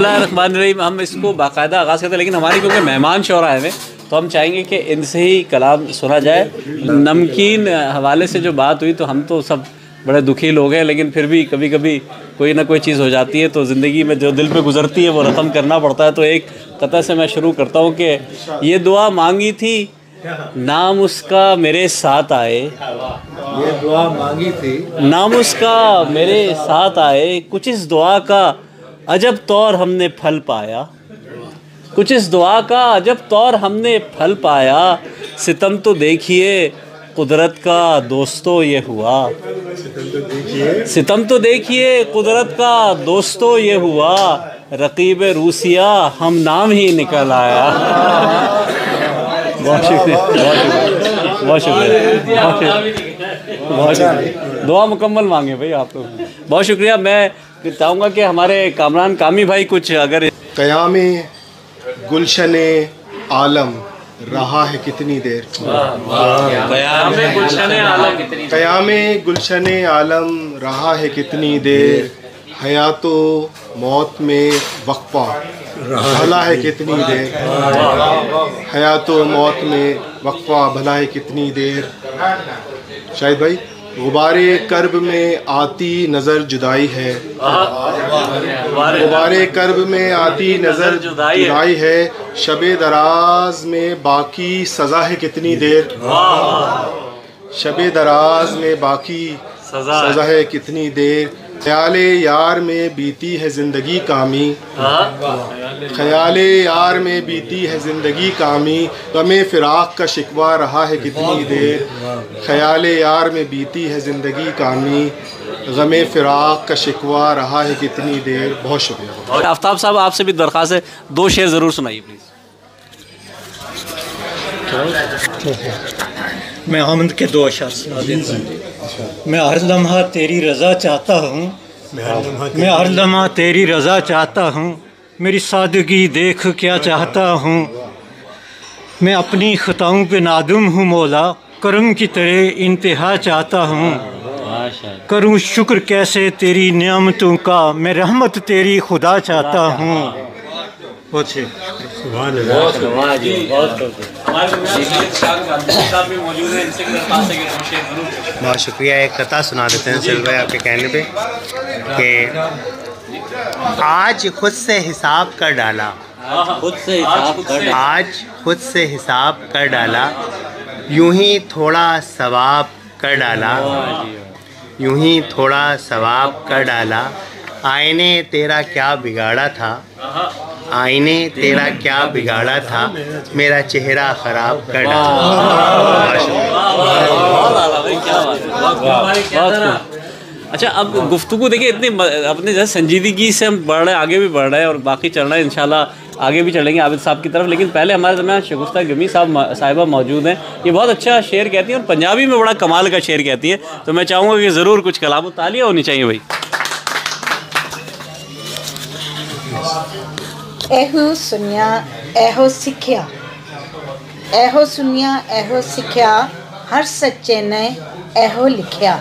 रहमान, हम इसको बाकायदा आगाज़ करते हैं, लेकिन हमारे क्योंकि मेहमान शौहरा आए हैं तो हम चाहेंगे कि इनसे ही कलाम सुना जाए। नमकीन हवाले से जो बात हुई तो हम तो सब बड़े दुखी लोग हैं, लेकिन फिर भी कभी कभी कोई ना कोई चीज़ हो जाती है तो ज़िंदगी में जो दिल पे गुजरती है वो रकम करना पड़ता है। तो एक कथा से मैं शुरू करता हूँ कि ये दुआ मांगी थी नाम उसका मेरे साथ आए, ये दुआ मांगी थी नाम उसका मेरे साथ आए, कुछ इस दुआ का अजब तौर हमने फल पाया, कुछ इस दुआ का अजब तौर हमने फल पाया, सितम तो देखिए कुदरत का दोस्तों ये हुआ, सितम तो देखिए कुदरत का दोस्तों ये हुआ, रकीब रूसिया हम नाम ही निकल आया। बहुत शुक्रिया, बहुत शुक्रिया, बहुत शुक्रिया। दुआ मुकम्मल मांगे भाई आप तो। बहुत शुक्रिया। मैं चाहूँगा कि हमारे कामरान कामी भाई कुछ अगर क़यामे गुलशने आलम रहा है कितनी देर, क़यामे गुलशने आलम रहा है कितनी देर, हयातो मौत में वक्फा भला है कितनी देर, हयातो मौत में वक्फा भला है कितनी देर। शाहिद भाई, गुबारे कर्ब में आती नज़र जुदाई है, गुबारे कर्ब में आती नज़र जुदाई है, शबे दराज में बाकी सज़ा है कितनी देर, शबे दराज में बाकी सज़ा है कितनी देर, ख्याले यार में बीती है ज़िंदगी कामी, ख्याले यार में बीती है ज़िंदगी कामी, गमे फ़िराक़ का शिकवा रहा है कितनी देर, ख्याले यार में बीती है ज़िंदगी कामी, गमे फ़िराक़ का शिकवा रहा है कितनी देर। बहुत शुक्रिया। आफ्ताब साहब, आपसे भी दरख्वास्त है, 2 शेर ज़रूर सुनाइए प्लीज़। मैं आमद के 2 अशआर सुना देता हूँ। मैं हर लम्हा तेरी रज़ा चाहता हूँ, मैं हर लम्हा तेरी रज़ा चाहता हूँ, मेरी सादगी देख क्या चाहता हूँ, मैं अपनी ख़ताओं पे नादुम हूँ मौला, करम की तरह इंतहा चाहता हूँ, करूँ शुक्र कैसे तेरी नेमतों का, मैं रहमत तेरी खुदा चाहता हूँ। बहुत शुक्रिया। एक कथा सुना देते हैं सिल भाई आपके कहने पे कि आज खुद से हिसाब कर डाला, आज खुद से हिसाब कर डाला, यूं ही थोड़ा सवाब कर डाला, यूं ही थोड़ा सवाब कर डाला, आईने तेरा क्या बिगाड़ा था, आईने तेरा क्या बिगाड़ा था, मेरा चेहरा ख़राब कर डाला। अच्छा, अब गुफ्तगू देखिए इतनी अपने जैसे संजीदगी से हम बढ़ रहे हैं, आगे भी बढ़ रहे हैं और बाकी चल रहे हैं, इंशाल्लाह आगे भी चलेंगे आबिद साहब की तरफ। लेकिन पहले हमारे दरमियान शगुफ्ता गमी साहिबा मौजूद हैं। ये बहुत अच्छा शेर कहती हैं और पंजाबी में बड़ा कमाल का शेर कहती हैं, तो मैं चाहूँगा कि ज़रूर कुछ कलाम तालियां होनी चाहिए भाई। एहो सुनिया एहो सिखिया, एहो सुनिया एहो सिखिया, हर सच्चे ने एहो लिखिया,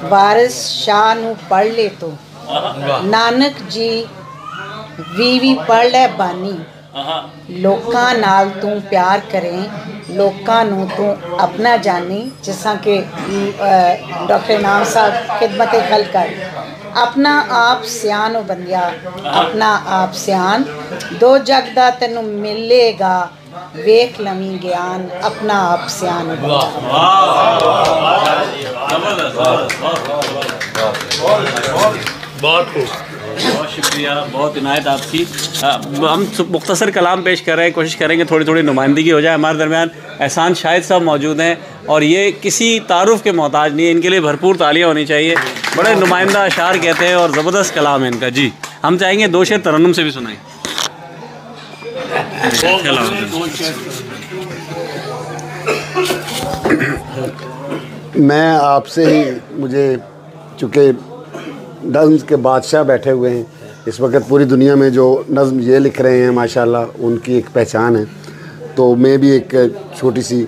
वारिस शाह नू पढ़ ले तो, नानक जी भी पढ़ ले बानी, लोकां नाल तू प्यार करें, लोकां नू तू अपना जानी, जिसा कि डॉक्टर इनाम साहब खिदमत खल्क कर, अपना आप सियान बंदिया, अपना आप सियान, दो जग दा तैनू मिलेगा, वेख लमी ज्ञान, अपना आप सियान बंदिया। बहुत शुक्रिया, बहुत इनायत आपकी। हम मुख्तसर कलाम पेश कर रहे हैं, कोशिश करेंगे थोड़ी थोड़ी नुमाइंदगी हो जाए। हमारे दरमियान एहसान शाहिद साहब मौजूद हैं और ये किसी तारुफ के मोहताज नहीं है, इनके लिए भरपूर तालियां होनी चाहिए। बड़े नुमाइंदा अशार कहते हैं और ज़बरदस्त कलाम है इनका। जी, हम चाहेंगे 2 शेर तरन्नुम से भी सुनाएं। मैं आपसे ही, मुझे चूँकि नज़्म के बादशाह बैठे हुए हैं इस वक्त पूरी दुनिया में, जो नज़्म ये लिख रहे हैं माशाल्लाह उनकी एक पहचान है, तो मैं भी एक छोटी सी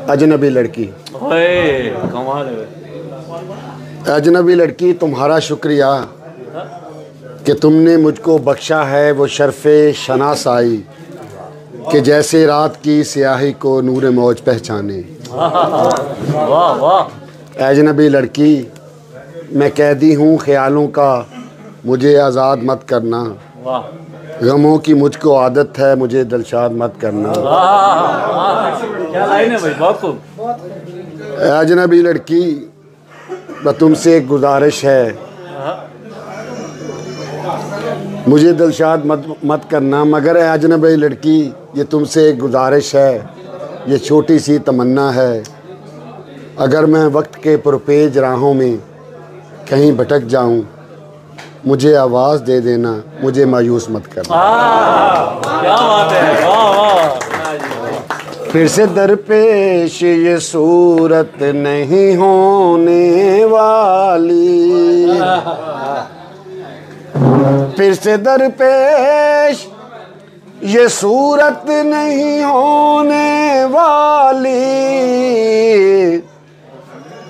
अजनबी लड़की, अजनबी लड़की तुम्हारा शुक्रिया, कि तुमने मुझको बख्शा है वो शर्फ़े शनासाई कि जैसे रात की स्याही को नूर मौज पहचाने। वाह वाह। अजनबी लड़की मैं कैदी हूँ ख़यालों का, मुझे आज़ाद मत करना। वाह। गमों की मुझको आदत है, मुझे दिलशाद मत करना। क्या लाइन है भाई, बहुत खूब। अजनबी लड़की बस तुमसे एक गुजारिश है, मुझे दिलशाद मत करना। मगर अजनबी लड़की ये तुमसे एक गुजारिश है, ये छोटी सी तमन्ना है, अगर मैं वक्त के पुरपेज राहों में कहीं भटक जाऊं, मुझे आवाज़ दे देना, मुझे मायूस मत करना। क्या बात है, वाह वाह। फिर से दरपेश ये सूरत नहीं होने वाली, फिर से दरपेश ये सूरत नहीं होने वाली,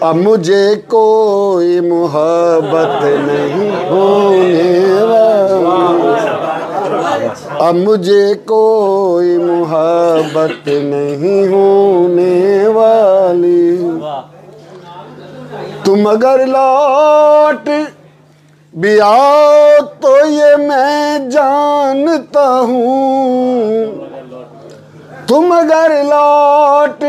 अब मुझे कोई मोहब्बत नहीं होने वाली, अब मुझे कोई मोहब्बत नहीं होने वाली। तुम अगर लौट भी आओ तो ये मैं जानता हूँ, तुम अगर लौट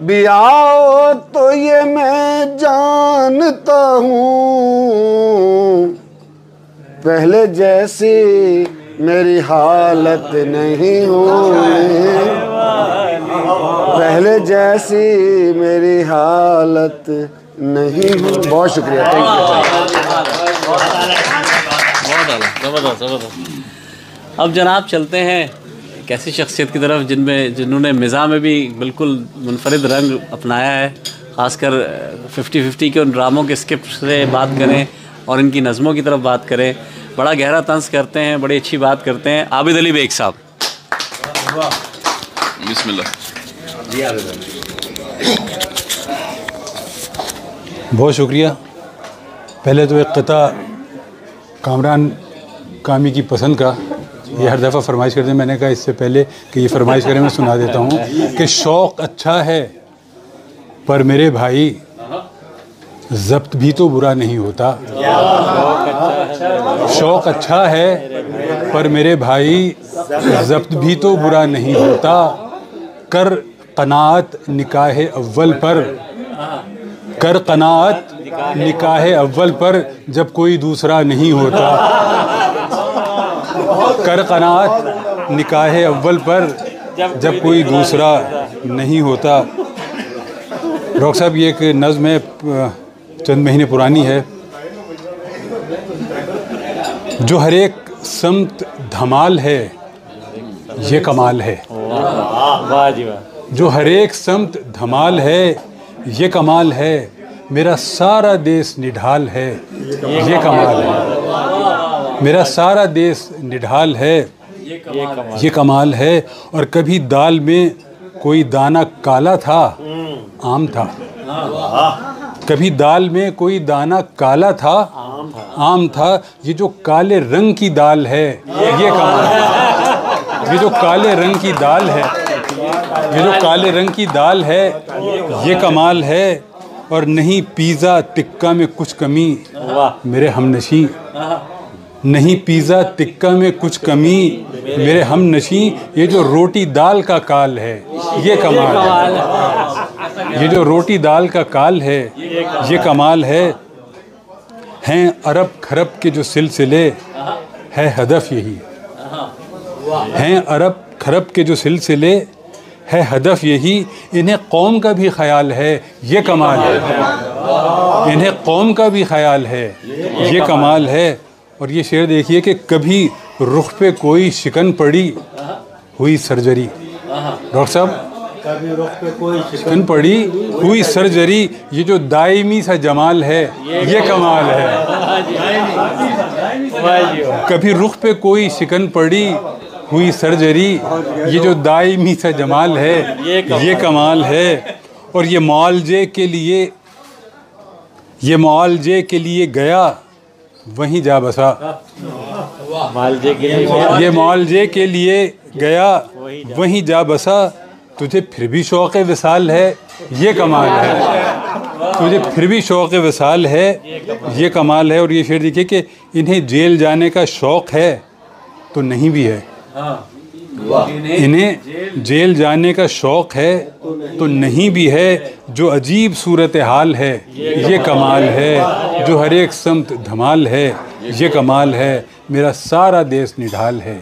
भी आओ तो ये मैं जानता हूँ, पहले जैसी मेरी हालत नहीं होने, पहले जैसी मेरी हालत नहीं हो। बहुत शुक्रिया, थैंक यू। ज़बरदस्त ज़बरदस्त। अब जनाब चलते हैं एक ऐसी शख्सियत की तरफ जिन्होंने मिज़ा में भी बिल्कुल मुनफरिद रंग अपनाया है, ख़ासकर 50-50 के उन ड्रामों के स्क्रिप्ट से बात करें और इनकी नज़मों की तरफ बात करें, बड़ा गहरा तंज़ करते हैं, बड़ी अच्छी बात करते हैं। आबिद अली बेग साहब, बिस्मिल्लाह। बहुत शुक्रिया। पहले तो एक क़ता कामरान कामी की पसंद का, ये हर दफ़ा फरमाइश करते हैं, मैंने कहा इससे पहले कि ये फरमाइश करें मैं सुना देता हूँ कि शौक़ अच्छा है पर मेरे भाई ज़ब्त भी तो बुरा नहीं होता। शौक़ अच्छा है पर मेरे भाई ज़ब्त भी तो बुरा नहीं होता। कर क़नाअत निकाह अव्वल पर, कर क़नाअत निकाह अव्वल पर जब कोई दूसरा नहीं होता। कर क़नाअत निकाह अव्वल पर जब कोई दूसरा नहीं होता। डॉक्टर साहब ये एक नज़्म है, चंद महीने पुरानी है। जो हर एक समत धमाल है ये कमाल है, जो हर एक समत धमाल है ये कमाल है, मेरा सारा देश निढाल है ये कमाल है, मेरा सारा देश निढाल है ये कमाल है। और कभी दाल में कोई दाना काला था आम था, कभी दाल में कोई दाना काला था आम था, ये जो काले रंग की दाल है ये कमाल है, ये जो काले रंग की दाल है, ये जो काले रंग की दाल है ये कमाल है। और नहीं पिज़्ज़ा टिक्का में कुछ कमी मेरे हमनशी, नहीं पिज़्ज़ा टिक्का में कुछ कमी मेरे हमनशी, ये जो रोटी दाल का काल है ये कमाल है, ये जो रोटी दाल का काल है ये कमाल है। हैं अरब खरब के जो सिलसिले है हदफ यही, हैं अरब खरब के जो सिलसिले है हदफ यही, इन्हें कौम का भी ख्याल है ये कमाल है, इन्हें कौम का भी ख्याल है ये कमाल है। और ये शेर देखिए कि कभी रुख पे कोई शिकन पड़ी हुई सर्जरी, डॉक्टर साहब कभी रुख पे कोई शिकन पड़ी हुई सर्जरी, ये जो दायमी सा जमाल है ये कमाल है। कभी रुख पे कोई शिकन पड़ी हुई सर्जरी, ये जो दायमी सा जमाल है ये कमाल है। और ये मुआलजे के लिए गया वहीं जा बसा। मालजे के लिए ये मौलजे के लिए गया वहीं जा बसा, तुझे फिर भी शौक़ विसाल है ये कमाल है, तुझे फिर भी शौक़ विसाल है ये कमाल है। और ये शेर देखिए कि इन्हें जेल जाने का शौक़ है तो नहीं भी है, इन्हें जेल जाने का शौक़ है तो नहीं भी है, जो अजीब सूरत हाल है ये कमाल है, जो हर एक समत धमाल है ये कमाल है, मेरा सारा देश निढाल है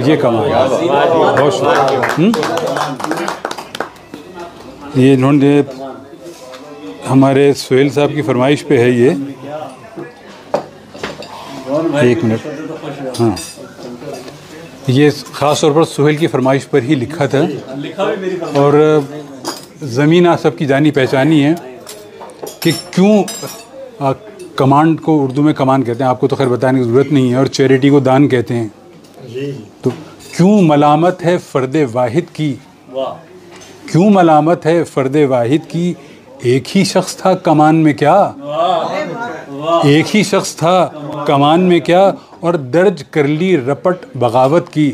ये कमाल है। बहुत शुक्रिया। ये इन्होंने हमारे सोहेल साहब की फरमाइश पे है ये, एक मिनट। हाँ, ये ख़ास तौर पर सोहेल की फरमाइश पर ही लिखा था और ज़मीन आप सबकी जानी पहचानी है कि क्यों कमांड को उर्दू में कमान कहते हैं, आपको तो खैर बताने की ज़रूरत नहीं है, और चैरिटी को दान कहते हैं। तो क्यों मलामत है फ़र्द वाहिद की, क्यों मलामत है फ़र्द वाहिद की, एक ही शख्स था कमान में क्या, एक ही शख्स था कमान में क्या, और दर्ज कर ली रपट बगावत की,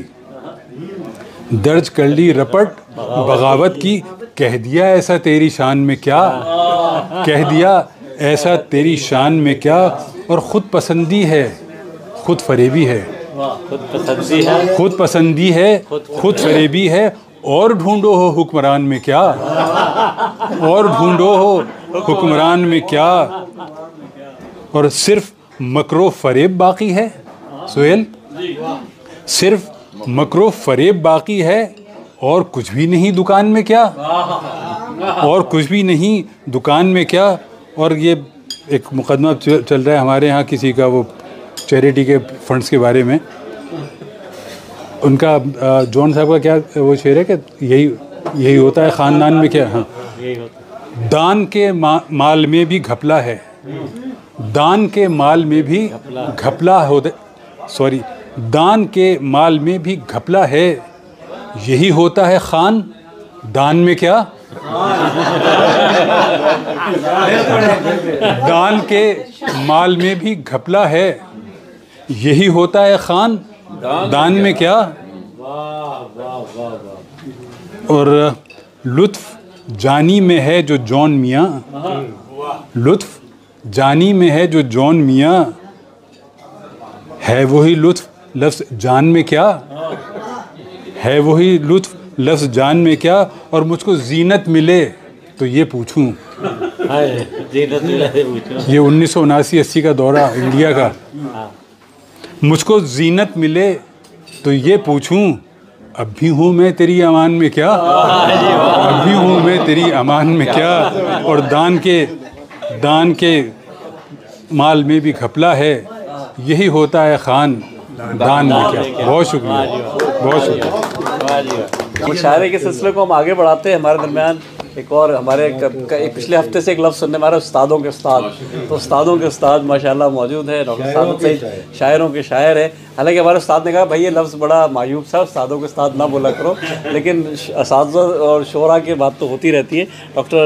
दर्ज कर ली रपट बगावत की, कह दिया ऐसा तेरी शान में क्या, कह दिया ऐसा तेरी शान में क्या, और ख़ुद पसंदी है खुद फरेबी है, खुद पसंदी है खुद फरेबी है, और ढूंढो हो हुक्मरान में क्या, और ढूंढो हो हुक्मरान में क्या, और सिर्फ मकरो फरेब बाकी है। सोहेल, सिर्फ मकरो फरेब बाकी है, और कुछ भी नहीं दुकान में क्या, और कुछ भी नहीं दुकान में क्या। और ये एक मुकदमा चल रहा है हमारे यहाँ किसी का, वो चैरिटी के फंड्स के बारे में, उनका जॉन साहब का क्या वो शेर है कि यही होता है ख़ानदान में क्या। हाँ, दान के माल में भी घपला है, दान के माल में भी घपला होता, सॉरी, दान के माल में भी घपला है, यही होता है खान दान में क्या, दान के माल में भी घपला है, यही होता है खान दान में क्या। और लुत्फ जानी में है जो जॉन मियाँ, लुत्फ जानी में है जो जॉन मियाँ, है वही लुत्फ लफ्ज़ जान में क्या, है वही लुत्फ लफ्ज़ जान में क्या। और मुझको जीनत मिले तो ये पूछूं, ये 1979-80 का दौरा इंडिया का, मुझको जीनत मिले तो ये पूछूं, अब भी हूँ मैं तेरी अमान में क्या, अब भी हूँ मैं तेरी अमान में क्या। और दान के माल में भी घपला है, यही होता है खान दान में क्या। बहुत शुक्रिया, बहुत शुक्रिया। मुशायरे के सिलसिले को हम आगे बढ़ाते हैं। हमारे दरमियान एक और हमारे एक पिछले हफ्ते से एक लफ्ज़ सुनने हमारे उस्तादों के उस्ताद, तो उस्तादों के उस्ताद माशाल्लाह मौजूद है, डॉक्टर सादत सईद शायरों के शायर है। हालांकि हमारे उस्ताद ने कहा भाई ये लफ्ज़ बड़ा मायूब सा, उस्तादों के उस्ताद ना बोला करो, लेकिन असातिज़ा और शोरा की बात तो होती रहती है। डॉक्टर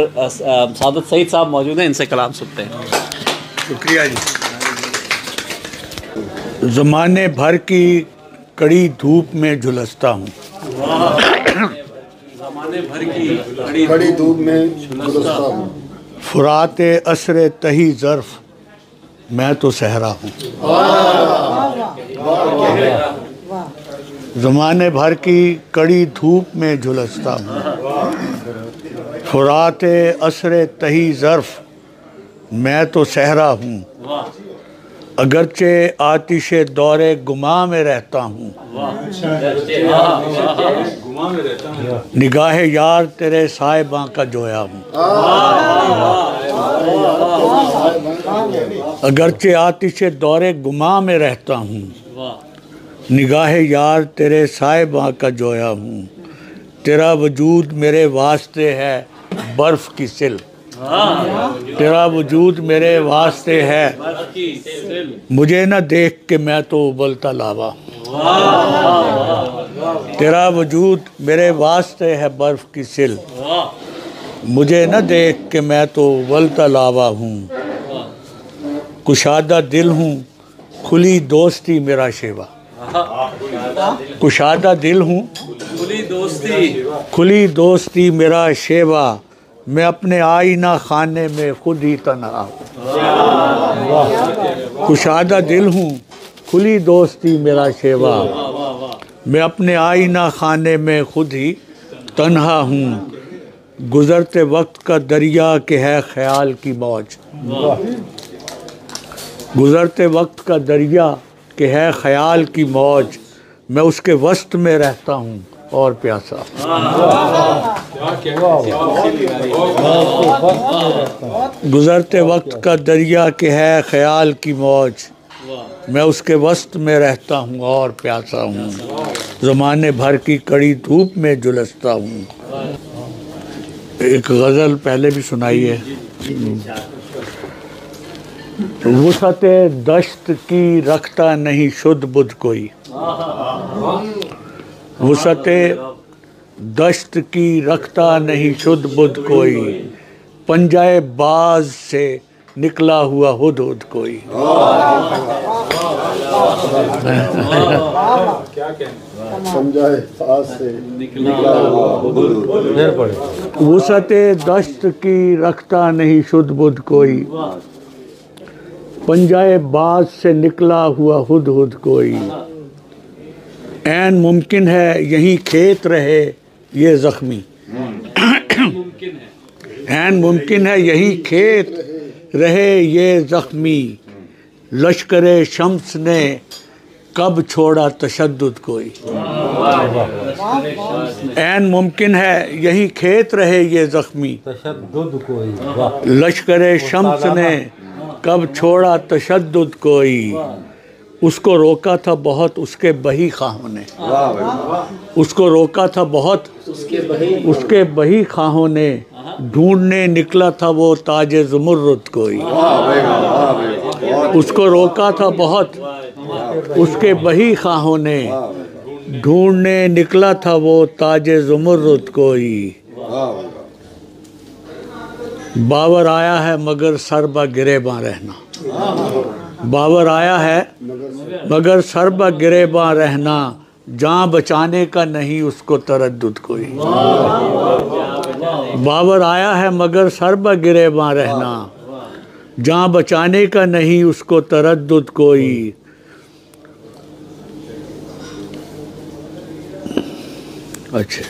सादत सईद साहब मौजूद हैं, इनसे कलाम सुनते हैं। शुक्रिया जी। ज़माने भर की कड़ी धूप में झुलसता हूँ, ज़माने भर की कड़ी धूप में झुलसता हूँ, फुरात असरे तही ज़र्फ़ मैं तो सहरा हूँ। ज़माने भर की कड़ी धूप में झुलसता हूँ, फुरात असरे तही ज़र्फ़ मैं तो सहरा हूँ, अगरचे आतिशे दौरे गुमा में रहता हूँ, निगाह यार तेरे साहिबां का जोया हूँ, अगरचे आतिशे दौरे गुमा में रहता हूँ, निगाह यार तेरे साहिबां का जोया हूँ, तेरा वजूद मेरे वास्ते है बर्फ़ की सिल, तेरा वजूद मेरे वास्ते है, मुझे न देख के मैं तो उबलता लावा, तेरा वजूद मेरे वास्ते है बर्फ़ की सिल, मुझे न देख के मैं तो उबलता लावा हूँ, कुशादा दिल हूँ खुली दोस्ती मेरा शेवा। कुशादा दिल हूँ, खुली दोस्ती मेरा शेवा, मैं अपने आईना खाने में खुद ही तन्हा हूँ। कुशादा दिल हूँ, खुली दोस्ती मेरा शेवा, मैं अपने आईना खाने में खुद ही तन्हा हूँ। गुज़रते वक्त का दरिया के है ख्याल की मौज, गुज़रते वक्त का दरिया के है ख्याल की मौज, मैं उसके वस्त में रहता हूँ और प्यासा। गुज़रते वक्त का दरिया के है ख्याल की मौज, मैं उसके वस्त में रहता हूँ और प्यासा हूँ। ज़माने भर की कड़ी धूप में झुलसता हूँ। एक गज़ल पहले भी सुनाई है। वुसअते दश्त की रखता नहीं शुद्ध बुद्ध कोई, वुसअते दश्त की रखता नहीं शुद्ध बुद्ध कोई, पंजाए बाज से निकला हुआ हुद हुद कोई। वुसअते दश्त की रखता नहीं शुद्ध बुद्ध कोई, पंजाए बाज से निकला हुआ हुद हुद कोई। ऐन मुमकिन है यहीं खेत रहे ये ज़ख्मी, ऐन मुमकिन है यहीं खेत रहे ये ज़ख्मी, लश्करे शम्स ने कब छोड़ा तशद्दुद कोई। ऐन मुमकिन है यहीं खेत रहे ये ज़ख्मी, तशद्दुद कोई, लश्करे शम्स ने कब छोड़ा तशद्दुद कोई। उसको रोका था बहुत उसके बही खाहों ने, उसको रोका था बहुत उसके बही खाहों ने, ढूंढने निकला था वो ताजे ज़ुमुर्रुद कोई। उसको रोका था बहुत उसके बही खाहों ने, ढूंढने निकला था वो ताजे ज़ुमुर्रुद कोई। बावर आया है मगर सरबा गिरेबां रहना, बावर आया है मगर सरबा गिरेबां रहना, जान बचाने का नहीं उसको तरद्दुद कोई। बावर आया है मगर सरबा गिरेबां रहना, जान बचाने का नहीं उसको तरद्दुद कोई। अच्छा,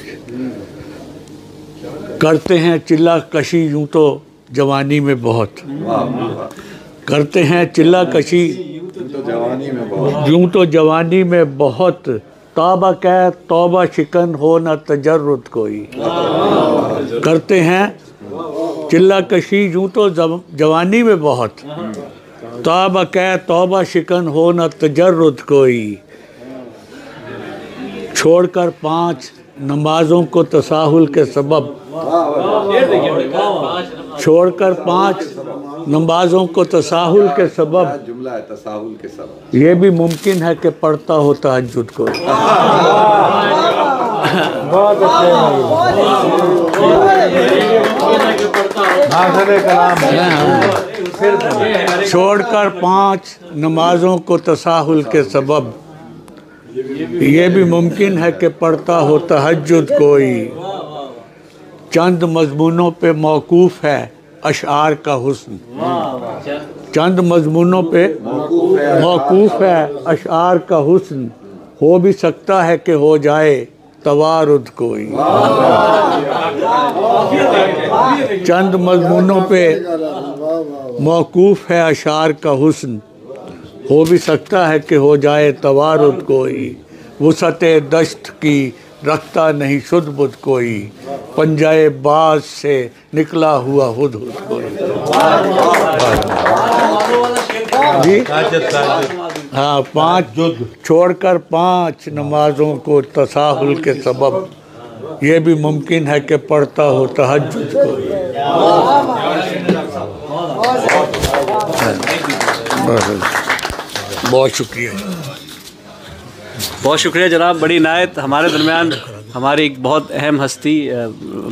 करते हैं चिल्ला कशी यूँ तो जवानी में बहुत, करते हैं चिल्ला कशी यूँ तो जवानी में बहुत, तौबा कह तौबा शिकन हो न तजर्रुद कोई। करते हैं चिल्ला कशी यूँ तो जवानी में बहुत, तौबा कह तौबा शिकन हो न तजर्रुद कोई। छोड़कर 5 नमाज़ों को तसाहुल के सबब, छोड़कर 5 नमाज़ों को तसाहुल के सबब, जुमला है तसाहुल के सबब, ये भी मुमकिन है कि पढ़ता हो तहज्जुद को। बहुत अच्छे छोड़कर 5 नमाज़ों को तसाहुल के सबब, ये भी मुमकिन है कि पढ़ता हो तहज्जुद कोई। चंद मज़मूनों पे मौकूफ़ है अशआर का हुस्न, चंद मज़मूनों पे मौकूफ़ है अशआर का हुस्न, हो भी सकता है कि हो जाए तवारुद कोई। चंद मज़मूनों पे मौकूफ़ है अशआर का हुस्न, हो भी सकता है कि हो जाए तवारुद कोई। वुसअते दश्त की रखता नहीं शुद्ध बुद्ध कोई, पंजाए बाज से निकला हुआ हुद हुद कोई। जी हाँ, 5 छोड़कर 5 नमाज़ों को तसाहुल के सबब, ये भी मुमकिन है कि पढ़ता हो तहज्जुद कोई। बहुत शुक्रिया, बहुत शुक्रिया जनाब। बड़ी इनायत। हमारे दरमियान हमारी एक बहुत अहम हस्ती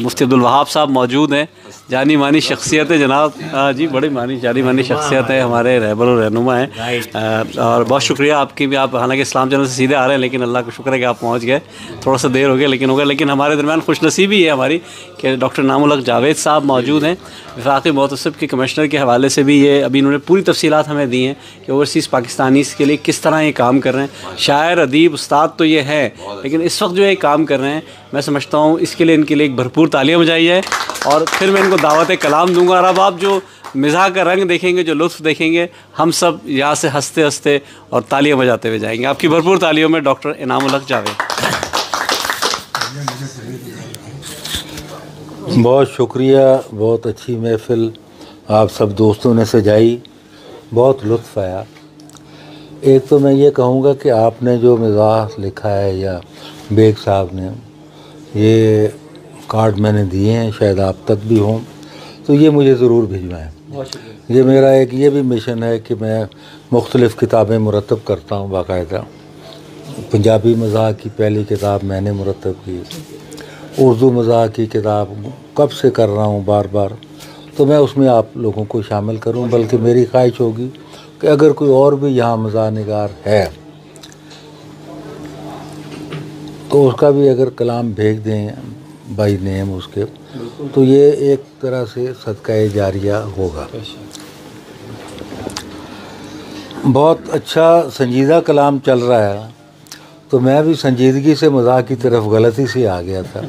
मुफ्ती अब्दुल वहाब साहब मौजूद हैं। जानी मानी शख्सियत है जनाब। जी बड़ी जानी मानी शख्सियत है, हमारे रहबर और रहनुमा हैं। और बहुत शुक्रिया आपकी भी, आप हालांकि इस्लाम चैनल से सीधे आ रहे हैं लेकिन अल्लाह का शुक्र है कि आप पहुंच गए। थोड़ा सा देर हो गया लेकिन लेकिन हमारे दरमियान खुशनसीबी है हमारी कि डॉक्टर इनामुल हक जावेद साहब मौजूद हैं। वफाकी मोहतसिब के कमिश्नर के हवाले से भी ये अभी इन्होंने पूरी तफसीलात हमें दी हैं कि ओवरसीज़ पाकिस्तानीज़ के लिए किस तरह ये काम कर रहे हैं। शायर, अदीब, उस्ताद तो ये है लेकिन इस वक्त जो है काम कर रहे हैं, मैं समझता हूँ इसके लिए इनके लिए एक भरपूर तालियां बजाई है। और फिर मैं इनको दावत कलाम दूंगा। और अब आप जो मिज़ाह का रंग देखेंगे, जो लुत्फ़ देखेंगे, हम सब यहाँ से हंसते हंसते और तालियां बजाते हुए जाएंगे। आपकी भरपूर तालियों में डॉक्टर इनामुल हक जावेद। बहुत शुक्रिया, बहुत अच्छी महफ़िल आप सब दोस्तों ने सजाई, बहुत लुत्फ़ आया। एक तो मैं ये कहूँगा कि आपने जो मिज़ाह लिखा है या बेग साहब ने, ये कार्ड मैंने दिए हैं, शायद आप तक भी हों, तो ये मुझे ज़रूर भिजवाएँ। ये मेरा एक ये भी मिशन है कि मैं मुख्तलिफ़ किताबें मुरतब करता हूँ बाकायदा। पंजाबी मज़ाह की पहली किताब मैंने मुरतब की, उर्दू मज़ाह की किताब कब से कर रहा हूँ बार बार, तो मैं उसमें आप लोगों को शामिल करूँ। बल्कि मेरी ख्वाहिश होगी कि अगर कोई और भी यहाँ मज़ाह निगार है तो उसका भी अगर कलाम भेज दें बाई नेम उसके, तो ये एक तरह से सदका जारिया होगा। बहुत अच्छा संजीदा कलाम चल रहा है, तो मैं भी संजीदगी से मज़ाह की तरफ गलती से आ गया था।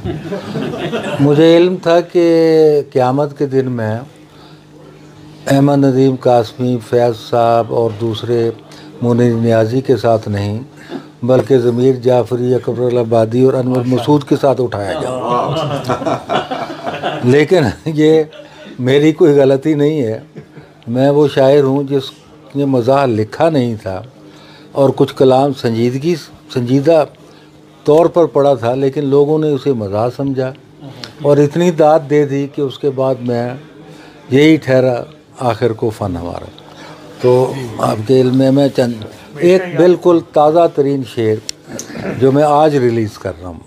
मुझे इल्म था कि क़यामत के दिन में अहमद नदीम कासमी, फैज़ साहब और दूसरे मुनीर नियाज़ी के साथ नहीं बल्कि ज़मीर जाफ़री, अकबर आबादी और अनवर मसूद के साथ उठाया जाए। लेकिन ये मेरी कोई गलती नहीं है। मैं वो शायर हूँ जिसने मज़ाह लिखा नहीं था और कुछ कलाम संजीदा तौर पर पढ़ा था, लेकिन लोगों ने उसे मज़ाह समझा और इतनी दाद दे दी कि उसके बाद मैं यही ठहरा आखिर को फ़न हमारा। तो आपके इल्म में मैं चंद एक बिल्कुल ताज़ा तरीन शेर जो मैं आज रिलीज़ कर रहा हूँ,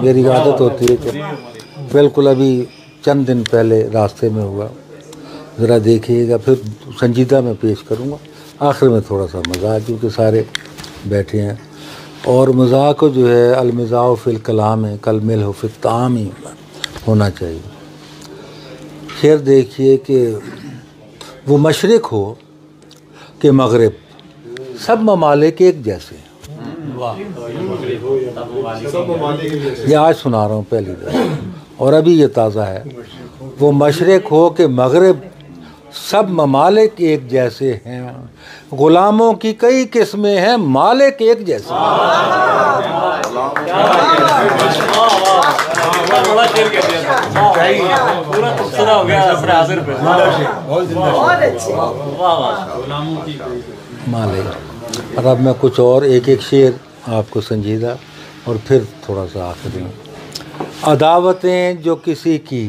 मेरी आदत होती है कि बिल्कुल अभी चंद दिन पहले रास्ते में हुआ, ज़रा देखिएगा, फिर संजीदा में पेश करूँगा। आखिर में थोड़ा सा मज़ाक, क्योंकि सारे बैठे हैं और मज़ाक को जो है अलमिज़ाह फ़िल कलाम है कल मिल हो फिर ताम ही होना चाहिए। शेर देखिए कि वो मशरिक़ हो कि मगरिब, सब ममालिक एक जैसे। ये आज सुना रहा हूँ पहली बार और अभी ये ताज़ा है। वो मशरिक़ हो कि मगरिब, सब ममालिक एक जैसे हैं, ग़ुलामों की कई किस्में हैं, मालिक एक जैसे। मालिक। और अब मैं कुछ और एक शेर आपको संजीदा और फिर थोड़ा सा आखिर में। अदावतें जो किसी की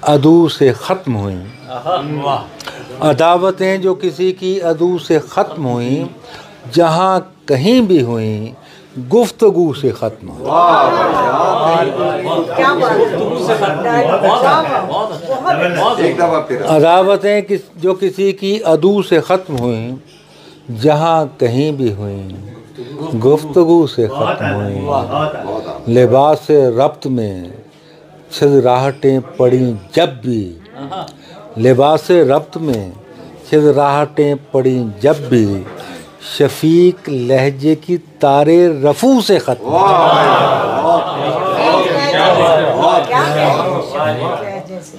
अदू से ख़त्म हुई, अदावतें जो किसी की अदू से ख़त्म हुई, जहाँ कहीं भी हुई गुफ्तगू से ख़त्म हुई। अदावतें जो किसी की अदू से ख़त्म हुई, जहाँ कहीं भी हुई गुफ्तगू से ख़त्म हुई। लिबास रब्त में छिदराहटें पड़ी जब भी, लिबास रब्त में छिदराहटें पड़ी जब भी, शफीक लहजे की तारे रफू से ख़त्म।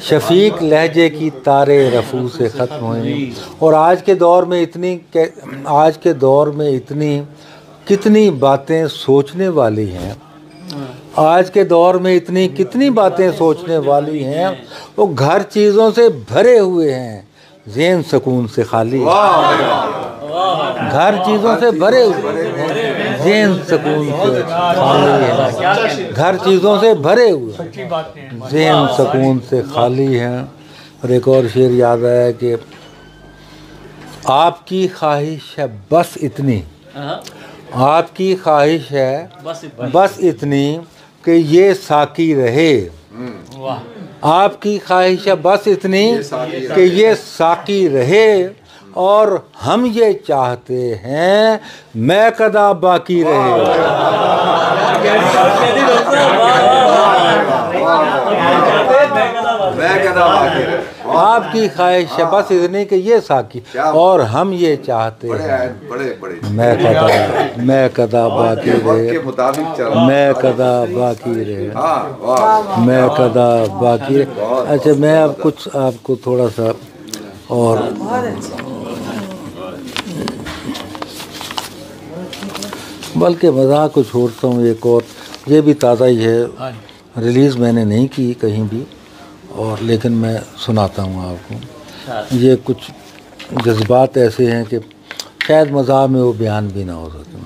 शफीक लहजे की तारे रफू से ख़त्म हुई। और आज के दौर में इतनी कितनी बातें सोचने वाली हैं, आज के दौर में इतनी कितनी बातें सोचने वाली हैं, वो घर चीज़ों से भरे हुए हैं, ज़हन सुकून से खाली। घर चीज़ों से भरे हुए, ज़हन सुकून से खाली है। घर चीज़ों से भरे हुए, ज़हन सुकून से खाली हैं। और एक और शेर याद आया कि आपकी ख्वाहिश है बस इतनी, आपकी ख्वाहिश है बस इतनी कि ये साकी रहे, आपकी ख्वाहिश है बस इतनी कि ये साकी रहे, और हम ये चाहते हैं मैं कदा बाकी रहे। आपकी ख्वाहिश है बस इतनी कि ये साकी, और हम ये चाहते हैं मैं कदा बाकी रहे, मैं कदा बाकी रहे, मैं कदा बाकी रहे। अच्छा, मैं अब कुछ आपको थोड़ा सा और बल्कि मज़ाक को छोड़ता हूँ। एक और ये भी ताज़ा ही है, रिलीज़ मैंने नहीं की कहीं भी, और लेकिन मैं सुनाता हूँ आपको। ये कुछ जज्बात ऐसे हैं कि शायद मज़ाक में वो बयान भी ना हो सके,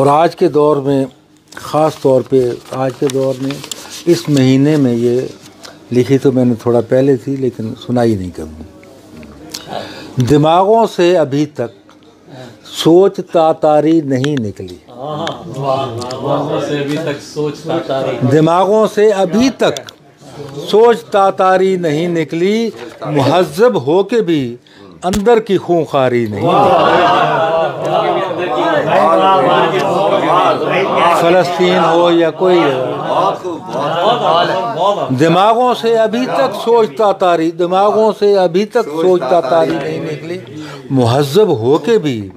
और आज के दौर में, ख़ास तौर पे आज के दौर में, इस महीने में ये लिखी तो मैंने थोड़ा पहले थी लेकिन सुनाई नहीं कभी। दिमागों से अभी तक सोच तातारी नहीं निकली, दिमागों से अभी तक सोच तातारी, दिमागों से अभी तक सोच तातारी नहीं निकली, मुहज़्ज़ब हो के भी अंदर की खूंखारी नहीं फ़लस्तीन हो या कोई, दिमागों से अभी तक सोचता तारी, दिमागों से अभी तक सोचता तारी नहीं निकली, मुहज़्ज़ब हो के भी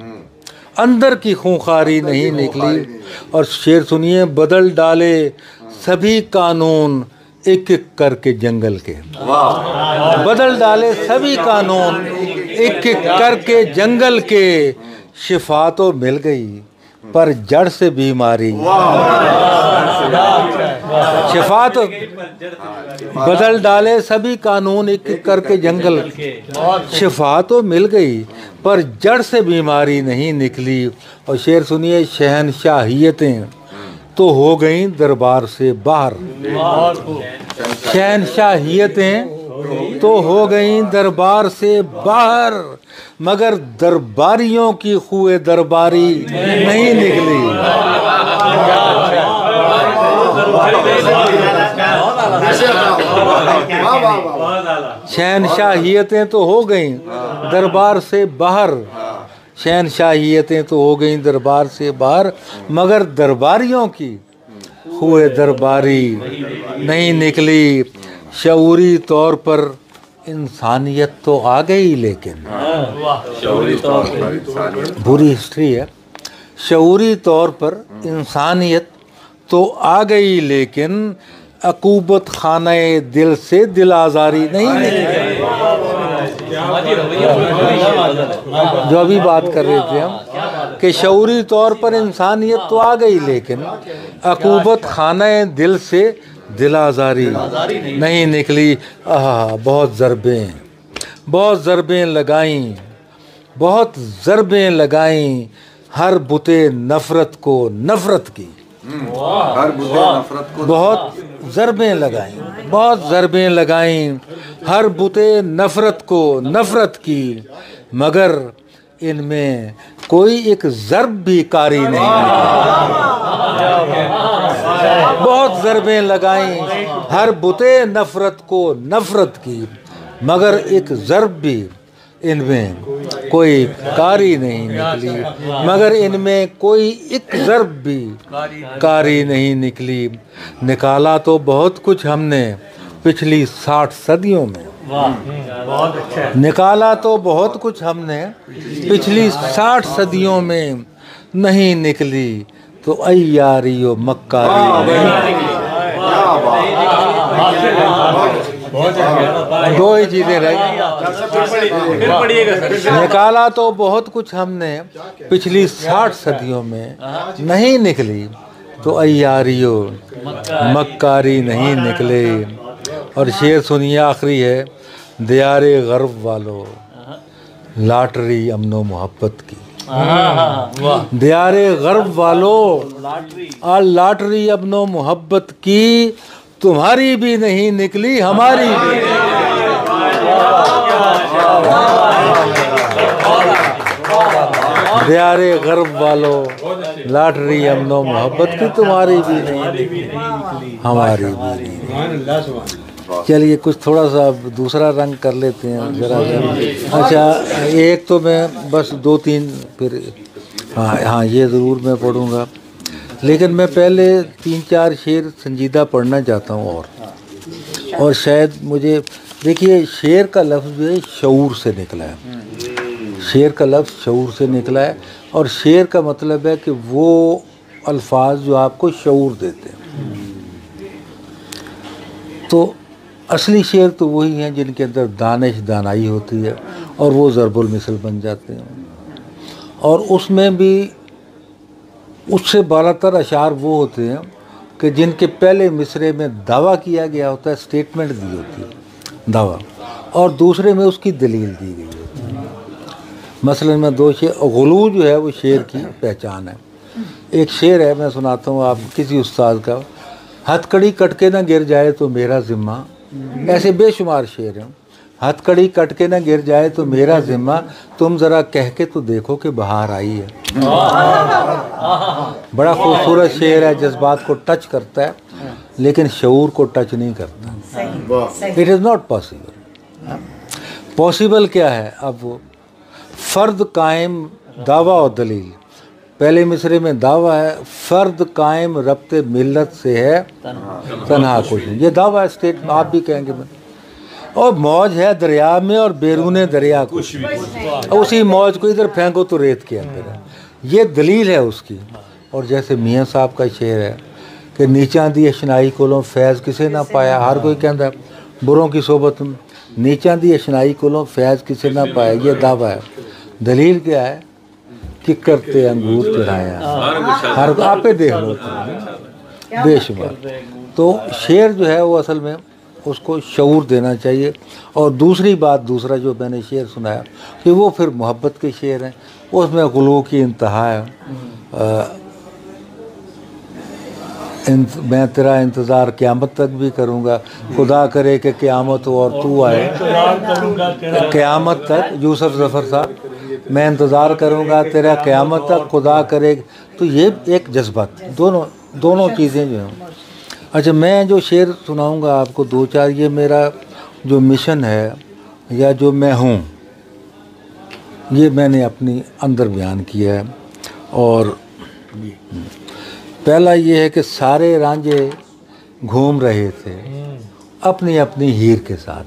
अंदर की खूंखारी नहीं निकली। और शेर सुनिए, बदल डाले सभी कानून एक एक करके जंगल के, बदल डाले सभी कानून एक एक करके जंगल के, शिफा तो मिल गई पर जड़ से बीमारी, शिफा तो, बदल डाले सभी कानून एक एक करके जंगल, शिफा तो मिल गई पर जड़ से बीमारी नहीं निकली। और शेर सुनिए, शहनशाहियतें तो हो गई दरबार से बाहर, शहनशाहियतें तो हो गई दरबार से बाहर, मगर दरबारियों की खुए दरबारी नहीं निकली। शहनशाहियतें तो हो गई दरबार से बाहर, शहनशाहियतें तो हो गई दरबार से बाहर, मगर दरबारियों की खुए दरबारी नहीं निकली। शऊरी तौर पर इंसानियत तो आ गई, लेकिन बुरी हिस्ट्री है, शऊरी तौर पर इंसानियत तो आ गई, लेकिन अकूबत खाने दिल से दिल आज़ारी नहीं निकली। जो अभी बात कर रहे थे हम कि शऊरी तौर पर इंसानियत तो आ गई, लेकिन अकूबत खाने दिल से दिल आज़ारी नहीं निकली। बहुत ज़रबें लगाईं, बहुत ज़रबें लगाईं, हर बुते नफ़रत को नफ़रत की, बहुत ज़रबें लगाईं, बहुत ज़रबें लगाईं, हर बुते नफ़रत को नफ़रत की, मगर इनमें कोई एक ज़रब भी कारी नहीं। बहुत ज़रबें लगाईं, हर बुते नफ़रत को नफ़रत की, मगर एक ज़रब भी इनमें कोई कारी नहीं निकली, मगर इनमें कोई एक ज़रब भी कारी नहीं निकली। निकाला तो बहुत कुछ हमने पिछली 60 सदियों में, निकाला तो बहुत कुछ हमने पिछली 60 सदियों में, नहीं निकली तो अय्यारियो मक्कारी। दो ही चीजें रह गई। निकाला तो बहुत कुछ हमने पिछली 60 सदियों में, नहीं निकली तो अय्यारियो मक्कारी नहीं निकले। और शेर सुनिए, आखिरी है, दियारे गर्व वालों लॉटरी अमनो मोहब्बत की, दियारे गर्व वालों लॉटरी अमनो मोहब्बत की, तुम्हारी भी नहीं निकली हमारी भी। दियारे गर्व वालों लॉटरी अमनो मोहब्बत की, तुम्हारी भी नहीं निकली हमारी भी नहीं। चलिए कुछ थोड़ा सा दूसरा रंग कर लेते हैं ज़रा। अच्छा, एक तो मैं बस 2-3 फिर हाँ ये ज़रूर मैं पढ़ूँगा, लेकिन मैं पहले 3-4 शेर संजीदा पढ़ना चाहता हूँ। और शायद मुझे देखिए, शेर का लफ्ज़ जो है शऊर से निकला है, शेर का लफ्ज़ शऊर से निकला है। और शेर का मतलब है कि वो अल्फाज जो आपको शऊर देते हैं। तो असली शेर तो वही हैं जिनके अंदर दानिश दानाई होती है और वो ज़रबुल मिसल बन जाते हैं। और उसमें भी उससे बालातर अशार वो होते हैं कि जिनके पहले मिसरे में दावा किया गया होता है, स्टेटमेंट दी होती है दावा, और दूसरे में उसकी दलील दी गई होती है। मसलन में 2 शेर, गुलू जो है वो शेर की पहचान है। एक शेर है, मैं सुनाता हूँ आप, किसी उस्ताद का, हथकड़ी कट के ना गिर जाए तो मेरा ज़िम्मा। ऐसे बेशुमार शेर हैं। हथकड़ी कट के ना गिर जाए तो मेरा ज़िम्मा, तुम ज़रा कह के तो देखो कि बाहर आई है। बड़ा खूबसूरत शेर है, जज्बात को टच करता है लेकिन शऊर को टच नहीं करता। It is not possible. Possible क्या है? अब वो फ़र्द कायम दावा और दलील, पहले मिसरे में दावा है, फ़र्द कायम रब्ते मिल्लत से है तन्हा कुछ नहीं। ये दावा है, स्टेट आप भी कहेंगे मैं। और मौज है दरिया में और बैरूने दरिया कुछ भी, उसी मौज को इधर फेंको तो रेत के अंदर है। ये दलील है उसकी। और जैसे मियाँ साहब का शेर है कि नीचा दी अशनाई कोलों फैज़ किसे ना पाया। हर कोई कहता है बुरों की सोबत में, नीचा दी अशनाई कोलों फैज़ किसे ना पाया, ये दावा है। दलील क्या है कि करते अंगूर चढ़ाया, हर आपे देख लो बेशुमार। तो शेर जो है वो असल में उसको शऊर देना चाहिए। और दूसरी बात, दूसरा जो मैंने शेर सुनाया कि वो फिर मोहब्बत के शेर हैं, उसमें गुलू की इंतहा है। मैं तेरा इंतज़ार क़यामत तक भी करूँगा, खुदा करे कि क़यामत हो और तू आए क़यामत तक। यूसुफ ज़फ़र साहब, मैं इंतज़ार करूँगा तेरा क़यामत तक, खुदा करे। तो ये एक जज्बात, दोनों चीज़ें जो हैं। अच्छा, मैं जो शेर सुनाऊँगा आपको 2-4, ये मेरा जो मिशन है या जो मैं हूँ, ये मैंने अपनी अंदर बयान किया है। और पहला ये है कि सारे रांझे घूम रहे थे अपनी अपनी हीर के साथ।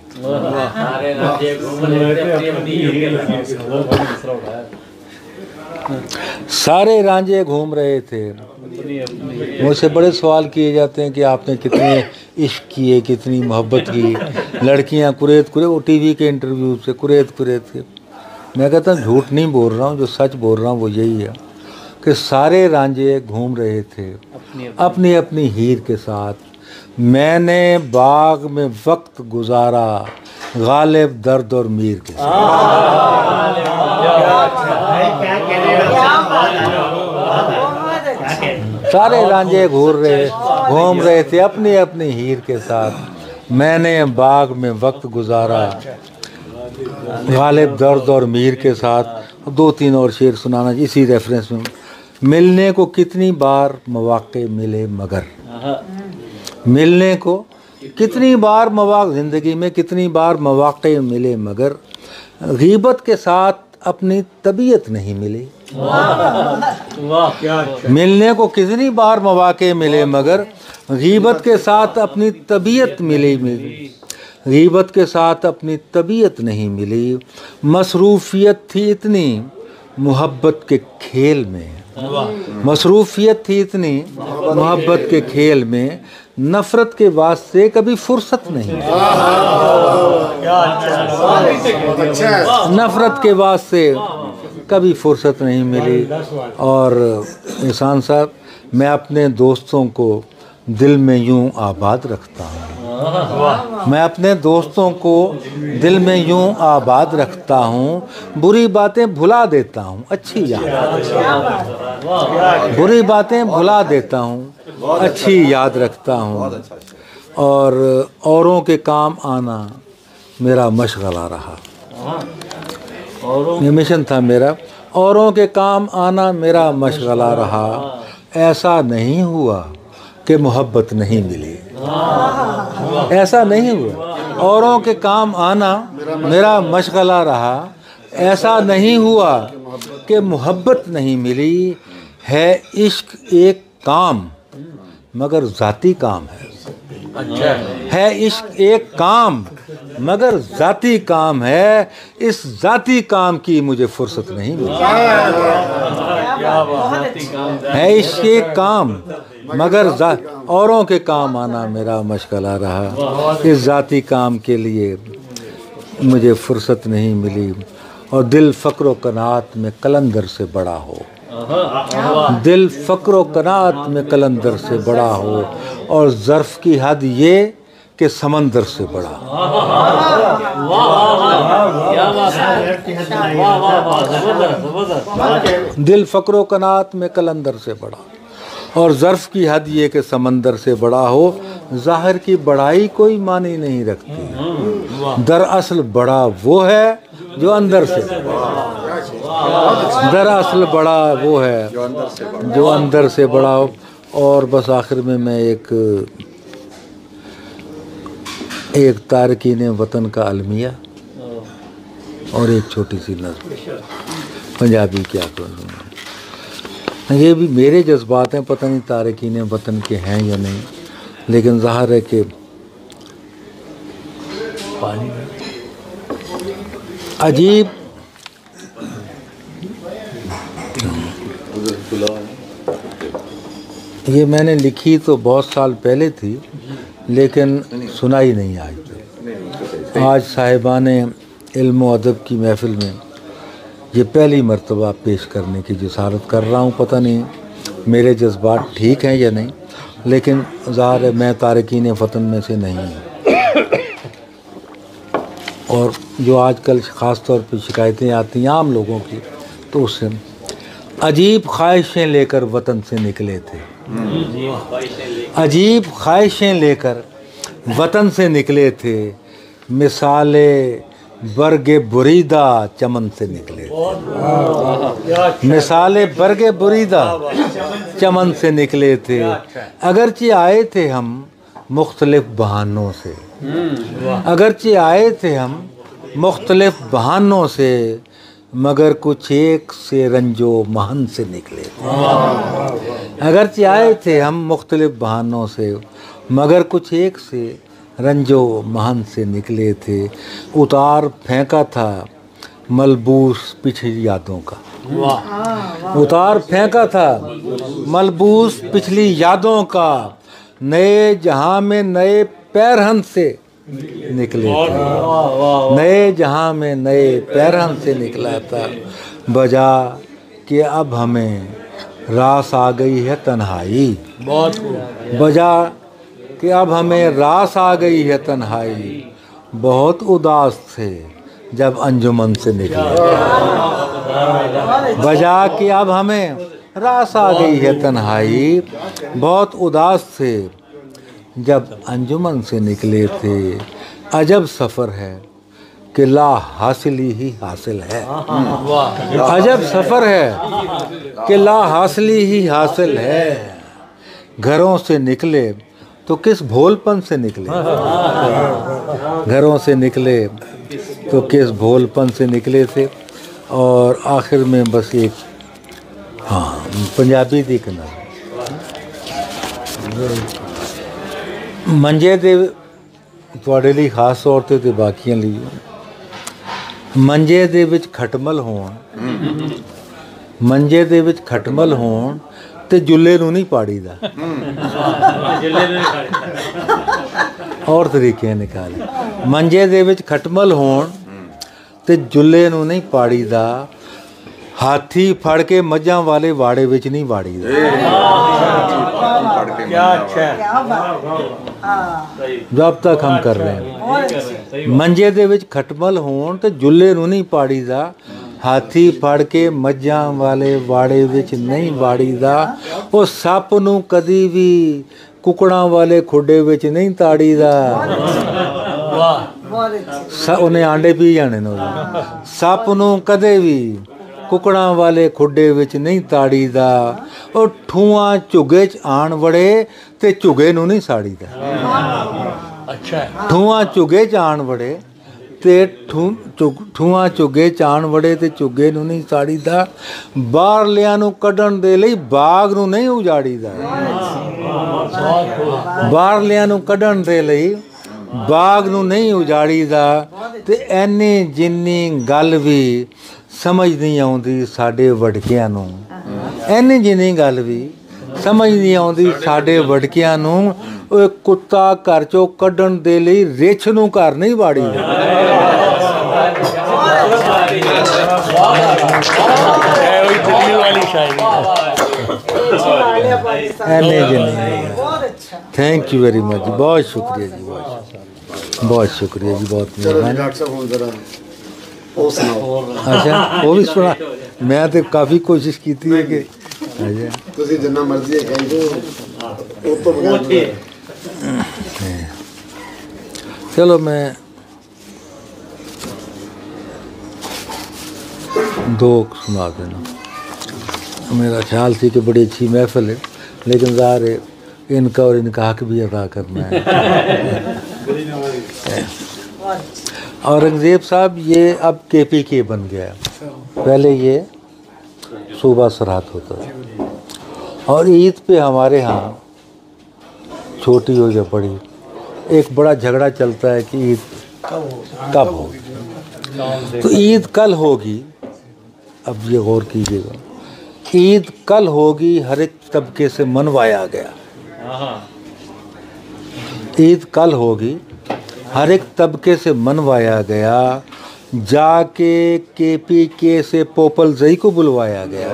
सारे रांझे घूम रहे थे। मुझसे बड़े सवाल किए जाते हैं कि आपने कितने इश्क किए, कितनी मोहब्बत की। लड़कियां कुरेद वो टीवी के इंटरव्यू से कुरेद के। मैं कहता हूँ झूठ नहीं बोल रहा हूँ, जो सच बोल रहा हूँ वो यही है कि सारे रांझे घूम रहे थे अपनी अपनी हीर के साथ। मैंने बाग में वक्त गुजारा गालिब दर्द और मीर के साथ। सारे रांझे घूम रहे थे अपनी अपनी हीर के साथ। मैंने बाग में वक्त गुजारा गालिब दर्द और मीर के साथ। 2-3 और शेर सुनाना इसी रेफरेंस में। मिलने को कितनी बार मौक़े मिले मगर, मिलने को कितनी बार मौक़े, ज़िंदगी में कितनी बार मौक़े मिले मगर गीबत के साथ अपनी तबीयत नहीं मिली। मिलने को कितनी बार मौक़े मिले मगर गीबत के साथ अपनी तबीयत मिली। गीबत के साथ अपनी तबीयत नहीं मिली। मसरूफ़ियत थी इतनी मोहब्बत के खेल में, मसरूफ़ियत थी इतनी मोहब्बत के खेल में, नफ़रत के वास्ते कभी फुर्सत नहीं। नफ़रत के वास्ते कभी फुर्सत नहीं मिली। और इंसान साहब, मैं अपने दोस्तों को दिल में यूं आबाद रखता हूँ। मैं अपने दोस्तों को दिल में यूं आबाद रखता हूँ। बुरी बातें भुला देता हूँ, अच्छी याद, बुरी बातें भुला देता हूँ, अच्छी याद रखता हूँ। और औरों के काम आना मेरा मशगला रहा। ये मिशन था मेरा। औरों के काम आना मेरा मशगला रहा। ऐसा नहीं हुआ कि मोहब्बत नहीं मिली। ऐसा नहीं हुआ। औरों के काम आना मेरा मशगला रहा। ऐसा नहीं हुआ कि मोहब्बत नहीं मिली। है इश्क एक काम मगर ज़ाती काम है। अच्छा है इश्क एक काम मगर ज़ाती काम है। इस ज़ाती काम की मुझे फुर्सत नहीं मिली। है इश्क एक काम मगर औरों के काम आना मेरा मशगला रहा। इस ज़ाती काम के लिए मुझे फुर्सत नहीं मिली। और दिल फ़क्र व कनात में कलंदर से बड़ा हो। दिल फ़क्र व कनात में कलंदर से बड़ा हो। और ज़र्फ़ की हद ये कि समंदर से बड़ा। दिल फ़क्र व कनात में कलंदर से बड़ा और ज़र्फ़ की हद ये कि समंदर से बड़ा हो। ज़ाहिर की बड़ाई कोई मानी नहीं रखती। दरअसल बड़ा वो है जो अंदर से। दरअसल बड़ा वो है जो अंदर से बड़ा हो। और बस आखिर में मैं एक तारकीन वतन का अलमिया और एक छोटी सी नज़्म पंजाबी क्या करूँ। ये भी मेरे जज्बात हैं, पता नहीं तारकीन वतन के हैं या नहीं, लेकिन ज़ाहिर है कि अजीब ये मैंने लिखी तो बहुत साल पहले थी लेकिन सुनाई नहीं आज साहिबान इल्म व अदब की महफ़िल में ये पहली मर्तबा पेश करने की जसारत कर रहा हूँ। पता नहीं मेरे जज्बात ठीक हैं या नहीं, लेकिन ज़ाहिर है मैं तारकीन वतन में से नहीं हूँ। और जो आजकल ख़ास तौर पर शिकायतें आती हैं आम लोगों की, तो उससे अजीब ख्वाहिशें लेकर वतन से निकले थे। अजीब ख्वाहिशें लेकर वतन से निकले थे। मिसाले बरगे बुरीदा चमन से निकले थे। मिसाले बरगे बुरीदा चमन से निकले थे। अगरचे आए थे हम मुख्तलिफ बहानों से। अगरचे आए थे हम मुख्तलिफ बहानों से, मगर कुछ एक से रंजो महन से निकले थे। अगरचे आए थे हम मुख्तलिफ बहानों से, मगर कुछ एक से रंजो महन से निकले थे। उतार फेंका था मलबूस पिछली यादों का। उतार फेंका था मलबूस पिछली यादों का। नए जहां में नए पैरहन से निकले थे। नए जहां में नए पैरहन से निकला था। बजा कि अब हमें रास आ गई है तन्हाई। बजा कि अब हमें रास आ गई है तन्हाई। बहुत उदास थे जब अंजुमन से निकले। बजा कि अब हमें रास आ गई है तन्हाई। बहुत उदास थे जब अंजुमन से निकले थे। अजब सफ़र है कि ला हासिली ही हासिल है। अजब सफ़र है कि ला हासिली ही हासिल है। घरों से निकले तो किस भोलपन से निकले। घरों से निकले तो किस भोलपन से निकले थे। और आखिर में बस एक पंजाबी दी एक मंजे दे तुहाडे लई खास तौर ते ते बाकियां लई मंजे दे विच खटमल होण। मंजे दे विच खटमल होण ते जुल्ले नूं नहीं पाड़ीदा। और तरीके निकाले। मंजे दे विच खटमल होण ते जुल्ले नूं नहीं पाड़ीदा। हाथी फड़ के मझां वाले वाड़े विच नहीं वाड़ीदा। जब तक हम कर रहे हैं मंजे दे विच खटमल होण ते जुल्ले नूं नहीं पाड़ीदा। हाथी फड़ के मझां वाले वाड़े विच नहीं वाड़ीदा। ਉਹ ਸੱਪ ਨੂੰ ਕਦੀ ਵੀ ਕੁਕੜਾਂ ਵਾਲੇ ਖੁੱਡੇ ਵਿੱਚ ਨਹੀਂ ਤਾੜੀਦਾ। ਉਹਨੇ ਆਂਡੇ ਪੀ ਜਾਣੇ ਨੇ। ਸੱਪ ਨੂੰ ਕਦੇ ਵੀ ਕੁਕੜਾਂ ਵਾਲੇ ਖੁੱਡੇ ਵਿੱਚ ਨਹੀਂ ਤਾੜੀਦਾ, ਉਹ ਠੂਆਂ ਝੁੱਗੇ 'ਚ ਆਣ ਵੜੇ ਤੇ ਝੁੱਗੇ ਨੂੰ ਨਹੀਂ ਸਾੜੀਦਾ। ਅੱਛਾ, ਠੂਆਂ ਝੁੱਗੇ 'ਚ ਆਣ ਵੜੇ ਤੇ ਠੂਆਂ ਝੁੱਗੇ 'ਚ ਆਣ ਵੜੇ ਤੇ ਝੁੱਗੇ ਨੂੰ ਨਹੀਂ ਸਾੜੀਦਾ। ਬਾਹਰਲਿਆਂ ਨੂੰ ਕੱਢਣ ਦੇ ਲਈ ਬਾਗ ਨੂੰ ਨਹੀਂ ਉਜਾੜੀਦਾ। ਬਾਹਰਲਿਆਂ ਨੂੰ ਕੱਢਣ ਦੇ ਲਈ ਬਾਗ ਨੂੰ ਨਹੀਂ ਉਜਾੜੀਦਾ। ਤੇ ਐਨੀ ਜਿੰਨੀ ਗੱਲ ਵੀ ਸਮਝ ਨਹੀਂ ਆਉਂਦੀ ਸਾਡੇ ਵਡਕਿਆਂ ਨੂੰ, ਐਨੀ ਜਿੰਨੀ ਗੱਲ ਵੀ ਸਮਝ ਨਹੀਂ ਆਉਂਦੀ ਸਾਡੇ ਵਡਕਿਆਂ ਨੂੰ। ਉਹ ਕੁੱਤਾ ਘਰ ਚੋਂ ਕੱਢਣ ਦੇ ਲਈ ਰਿੱਛ ਨੂੰ ਘਰ ਨਹੀਂ ਵਾੜੀਦਾ। ਐਨੇ ਜਿੰਨੀ। थैंक यू वेरी मच, बहुत शुक्रिया जी, बहुत शुक्रिया जी, बहुत मेहरबानी। अच्छा, वो भी सुना, मैं तो काफ़ी कोशिश की थी कि जिन्ना मर्जी चलो मैं दो सुना देना। मेरा ख्याल थी कि बड़ी अच्छी महफिल है, लेकिन ज़ाहिर है इनका और इनका हक भी अदा करना है। औरंगज़ेब साहब ये अब KPK बन गया, पहले ये सूबा सरहद होता था। और ईद पे हमारे यहाँ छोटी हो या बड़ी एक बड़ा झगड़ा चलता है कि ईद कब होगी। तो ईद कल होगी, अब ये गौर कीजिएगा, ईद कल होगी, हर एक तबके से मनवाया गया। ईद कल होगी, हर एक तबके से मनवाया गया। जाके KPK से पोपल जई को बुलवाया गया।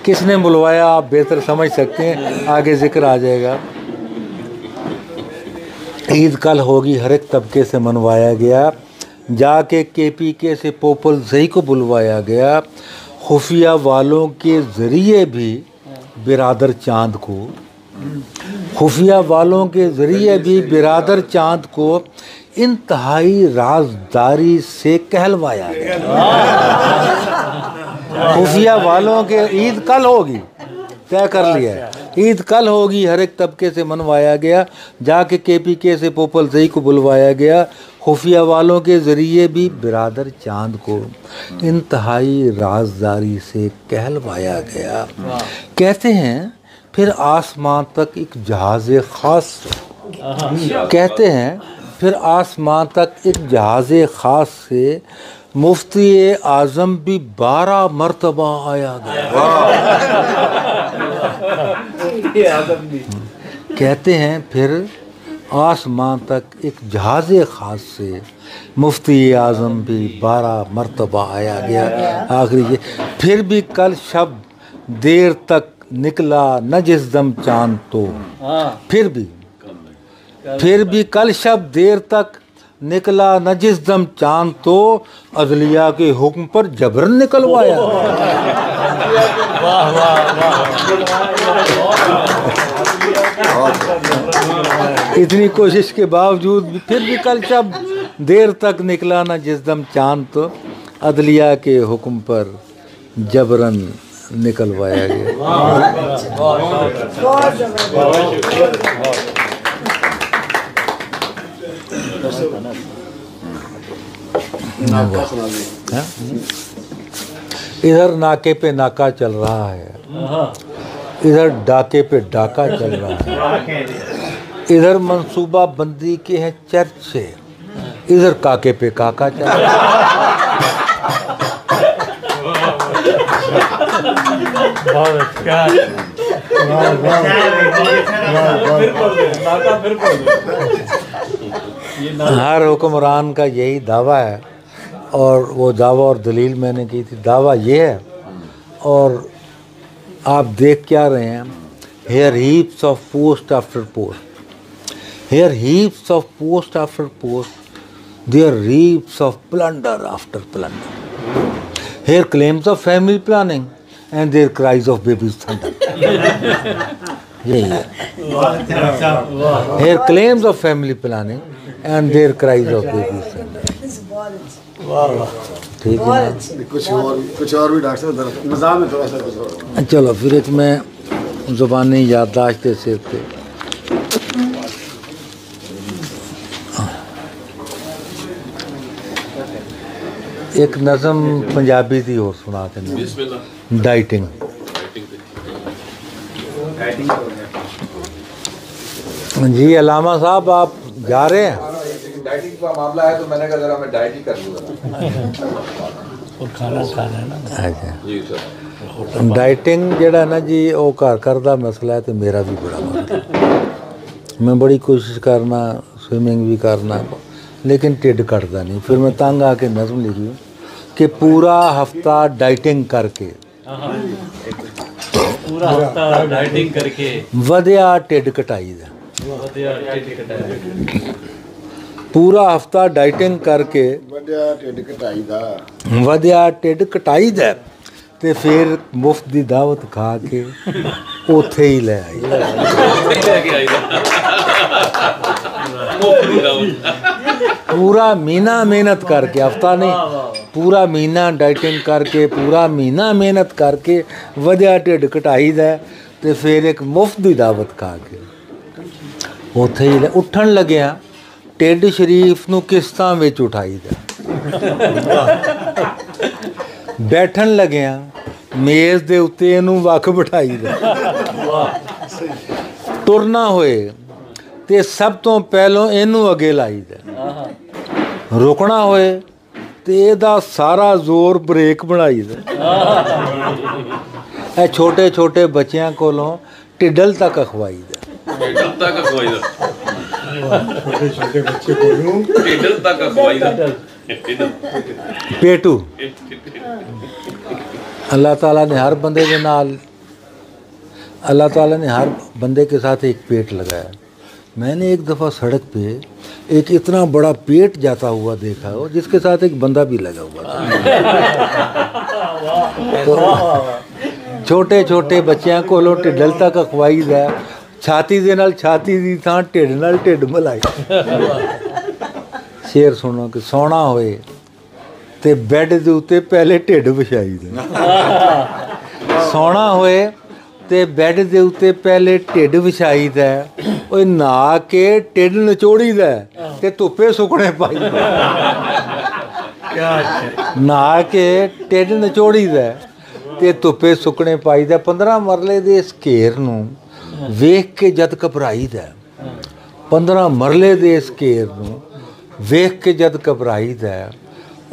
किसने बुलवाया आप बेहतर समझ सकते हैं, आगे जिक्र आ जाएगा। ईद कल होगी, हर एक तबके से मनवाया गया। जाके KPK से पोपल जई को बुलवाया गया। खुफिया वालों के ज़रिए भी बिरादर चांद को, खुफिया वालों के ज़रिए भी बिरादर चांद को इंतहाई राजदारी से कहलवाया गया। खुफिया वालों के ईद कल होगी, तय कर लिया है, ईद कल होगी, हर एक तबके से मनवाया गया। जाके KPK से पोपल जई को बुलवाया गया। खुफिया वालों के ज़रिए भी बिरादर चांद को इंतहाई राजदारी से कहलवाया गया। कहते हैं फिर आसमां तक एक जहाज़े ख़ास, कहते हैं फिर आसमां तक एक जहाज़े ख़ास से मुफ्ती आज़म भी 12 मरतबा आया गया। कहते हैं फिर आसमां तक एक जहाज़े ख़ास से मुफ्ती आज़म भी 12 मरतबा आया गया। आखिरी ये फिर भी कल शब देर तक निकला न जिस दम चांद तो, फिर भी कल शब देर तक निकला न जिस दम चांद तो, अदलिया के हुक्म पर जबरन निकलवाया। वाह वाह इतनी कोशिश के बावजूद भी फिर भी कल शब देर तक निकला न जिस दम चांद तो, अदलिया के हुक्म पर जबरन निकलवाया गया। इधर नाके पे नाका चल रहा है, इधर डाके पे डाका चल रहा है। इधर मंसूबा बंदी के हैं चर्चे, इधर काके पे काका चल रहा है। बहुत अच्छा। हर हुक्मरान का यही दावा है, और वो दावा और दलील मैंने की थी। दावा ये है, और आप देख क्या रहे हैं, here heaps of post after post, here heaps of post after post, there heaps of plunder after plunder, here claims of family planning and their cries of babies thunder. यही है. Here claims of family planning and their cries of babies thunder. ठीक है ना. कुछ और भी doctor साहब मज़ाक में थोड़ा सा कुछ और. चलो फिर एक मैं ज़ुबानी याददाश्त के सिर पे एक नज़म पंजाबी दी और सुना देना. डाइटिंग. जी अलामा साहब आप जा रहे हैं? डाइटिंग का मामला है तो मैंने कहा जरा मैं डाइट ही कर लूँ. खाना खाना ना. अच्छा जी सर. डाइटिंग जेड़ा ना जी वो घर दा मसला है तो मेरा भी बड़ा मसला. मैं बड़ी कोशिश करना, स्विमिंग भी करना, लेकिन टिड कटदा नहीं. फिर मैं तंग आके नज़म लिखी कि पूरा हफ्ता डाइटिंग करके वधिया टिड कटाई दा. पूरा हफ्ता डाइटिंग करके वधिया टिड कटाई दा ते फिर मुफ्त दी दावत खा के उथे ही ले आई. पूरा महीना मेहनत करके, हफ्ता नहीं, पूरा महीना डाइटिंग करके, पूरा महीना मेहनत करके वधिया टिड कटाई दा ते फिर एक मुफ्त दी दावत खा के उथे ही ले. उठन लग्या टिड शरीफ नूं किस्तां विच उठाई दा. बैठन लग्या मेज़ दे उत्ते इहनूं वख बिठाई दा. तुरना होए ते सब तो पहलों इहनूं अगे लाई दा. रुकना होए ते इहदा सारा जोर ब्रेक बनाई दा. ਇਹ छोटे छोटे बच्चियां कोलों टिडल तक अखवाई दा. पेटू अल्लाह ताला ने हर बंदे के नाल, अल्लाह ताला ने हर बंदे के साथ एक पेट लगाया. मैंने एक दफ़ा सड़क पे एक इतना बड़ा पेट जाता हुआ देखा हो जिसके साथ एक बंदा भी लगा हुआ था. तो छोटे छोटे बच्चों को टिड्डल तक अखवाई दा. छाती दे नाल छाती दी थां ढिड नाल ढिड मलाई. शेर सुनो कि सोना होए ते बैड दे उत्ते पहले ढिड विछाई दे. सोना होए ते बैड दे उत्ते पहले ढिड विछाई दा. ओए नहा के ढिड नचोड़ी दा ते धुप्पे सुकने पाई दा. नहा के ढिड नचोड़ी दा ते धुप्पे सुकने पाई दा. 15 मरले दे इस घेर नूं वेख के जद घबराई दा. 15 मरले दे इस घेर नूं वेख के जद घबराई दा.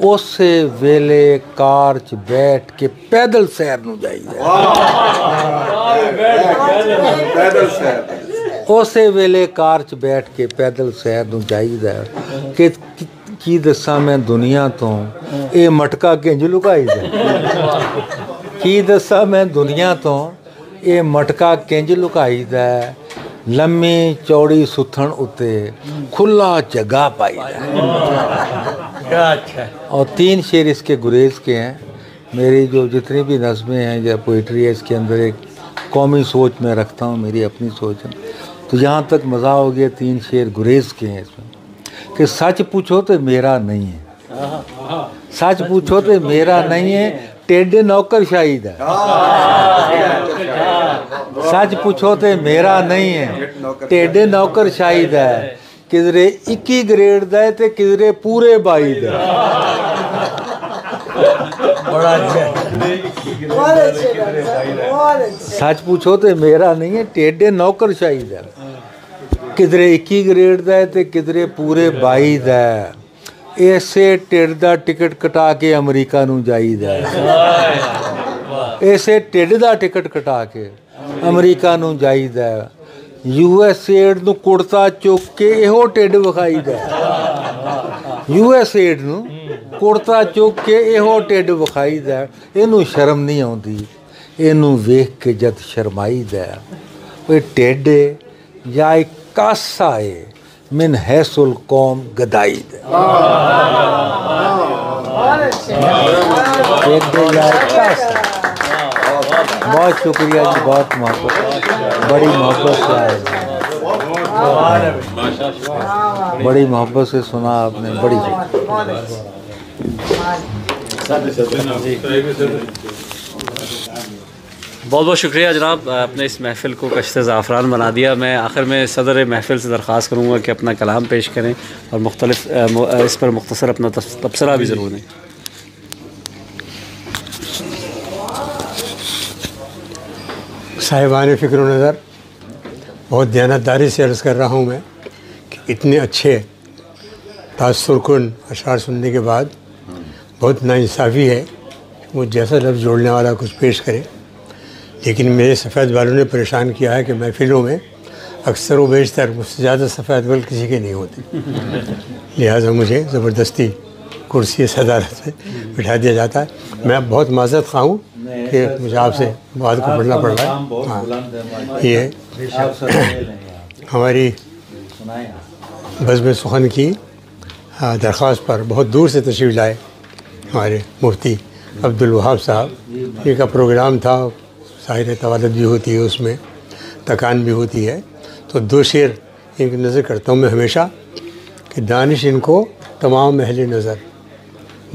उसे वेले कार च बैठ के पैदल सैर नूं जाईदा. उसे वेले कार च बैठ के पैदल सैर नूं जाईदा कि की दसां मैं दुनिया तो ये मटका किंज लुकाईदा. की दसां मैं दुनिया तो ये मटका किंज लुकाईदा. लम्मी चौड़ी सुथन उत्ते खुला जगह पाईदा. और 3 शेर इसके गुरेज के हैं. मेरी जो जितनी भी नज़में हैं या पोइट्री है इसके अंदर एक कौमी सोच में रखता हूँ, मेरी अपनी सोच है. तो यहाँ तक मज़ा हो गया. 3 शेर गुरेज के हैं इसमें कि सच पूछो तो मेरा नहीं है, सच पूछो तो मेरा नहीं है, टेढ़े नौकर शाहिद है. सच पूछो तो मेरा नहीं है, टेढ़े नौकर शाहिद है. किधरे 21 ग्रेड दा है ते किधरे पूरे 22 दा. बड़ा अच्छा. सच पूछो तो मेरा नहीं है, टेढ़े नौकर शाहिद है. किधरे 21 ग्रेड दा है ते किधरे पूरे 22 दा. इसे टिड दा टिकट कटा के अमरीका नूं जाईदा. इसे टिड दा टिकट कटा के अमरीका नूं जाईदा. यूएसएड नूं कुड़ता चुक के इहो टिड विखाईदा. यूएसएड नूं कुड़ता चुक के इहो टिड विखाईदा. इनू शर्म नहीं आउंदी, इनू वेख के जद शर्माईदा. ओए टिड या एक कासा है मिन हैसुल कौम गदाईद. बहुत शुक्रिया जी, बहुत मोहब्बत, बड़ी मोहब्बत से आए, बड़ी मोहब्बत से सुना आपने, बड़ी बहुत बहुत शुक्रिया जनाब, आपने इस महफ़िल को कश्त ज़ाफ़रान बना दिया। मैं आखिर में सदर महफ़िल से दरख्वास्त करूँगा कि अपना कलाम पेश करें और मुख्तलिफ इस पर मुख्तसर अपना तबसरा भी ज़रूर दें। साहिबान फ़िक्र नज़र, बहुत दयानतदारी से अर्ज़ कर रहा हूँ मैं कि इतने अच्छे तासुरकुन अशार सुनने के बाद बहुत नाइंसाफ़ी है वो जैसा लफ्ज़ जोड़ने वाला कुछ पेश करे, लेकिन मेरे सफ़ेद बालों ने परेशान किया है कि महफ़िलों में अक्सर व बेशतर मुझसे ज़्यादा सफ़ेद बाल किसी के नहीं होते, लिहाजा मुझे ज़बरदस्ती कुर्सी सदारत में बिठा दिया जाता है। मैं बहुत माज़रत ख़्वाह हूँ कि मुझे आपसे बात को पढ़ना पड़ रहा है। हाँ, ये हमारी बज़्म सुखन की दरख्वास्त पर बहुत दूर से तशरीफ़ लाए हमारे मुफ्ती अब्दुल वहाब साहब, इनका प्रोग्राम था, शायर तवालद भी होती है उसमें, तकान भी होती है, तो दो शेर इनकी नज़र करता हूँ मैं हमेशा कि दानिश इनको तमाम अहले नज़र,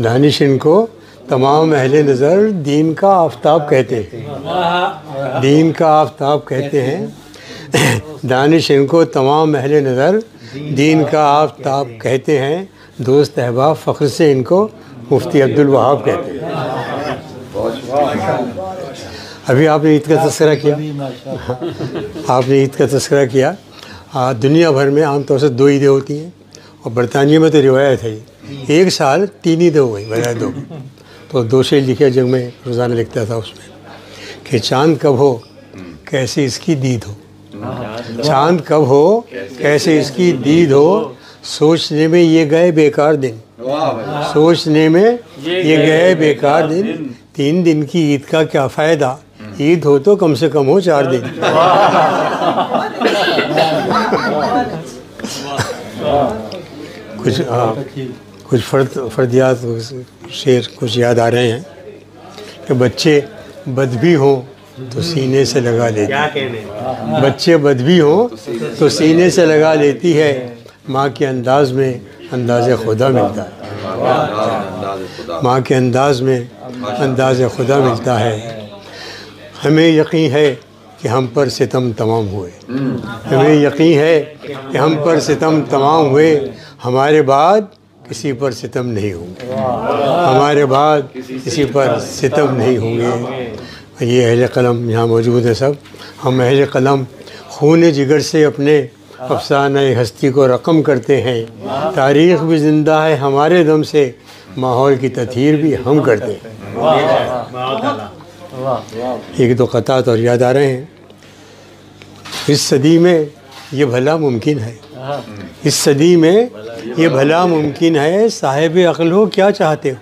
दानिश इनको तमाम अहले नज़र दीन का आफताब कहते हैं, दीन का आफताब कहते हैं, दानिश इनको तमाम अहले नज़र दीन का आफताब कहते हैं, दोस्त अहबाब फ़ख्र से इनको मुफ्ती अब्दुल वहाब कहते हैं। अभी आपने ईद का तज़किरा किया, आपने ईद का तज़किरा किया। दुनिया भर में आम तौर से 2 ईदें होती हैं और बरतानिया में तो रिवायत है एक साल 3 ईदें हो गई बजाय 2। तो 2 शेर लिखे जब मैं रोज़ाना लिखता था उसमें कि चाँद कब हो कैसे इसकी दीद हो, चाँद कब हो कैसे इसकी दीद हो, सोचने में ये गए बेकार दिन, सोचने में ये गए बेकार दिन, 3 दिन की ईद का क्या फ़ायदा, ईद हो तो कम से कम हो 4 दिन। कुछ फर्दियात शेर कुछ याद आ रहे हैं कि बच्चे बदबी हों तो सीने से लगा लेती है, बच्चे बदबी हों तो सीने से लगा लेती है, माँ के अंदाज़ में अंदाज़े खुदा मिलता है, माँ के अंदाज़ में अंदाज़े खुदा मिलता है। हमें यकीन है कि हम पर सितम तमाम हुए, हमें यकीन है कि हम पर सितम तमाम हुए, हमारे बाद किसी पर सितम नहीं होंगे, हमारे बाद किसी पर सितम नहीं होंगे। ये अहले कलम यहाँ मौजूद है सब, हम अहले कलम खून जिगर से अपने अफसाना हस्ती को रकम करते हैं, तारीख़ भी ज़िंदा है हमारे दम से, माहौल की तथहीर भी हम करते हैं। एक 2 क़तात और याद आ रहे हैं। इस सदी में ये भला मुमकिन है, इस सदी में ये भला मुमकिन है, साहिब अक़ल हो क्या चाहते हो,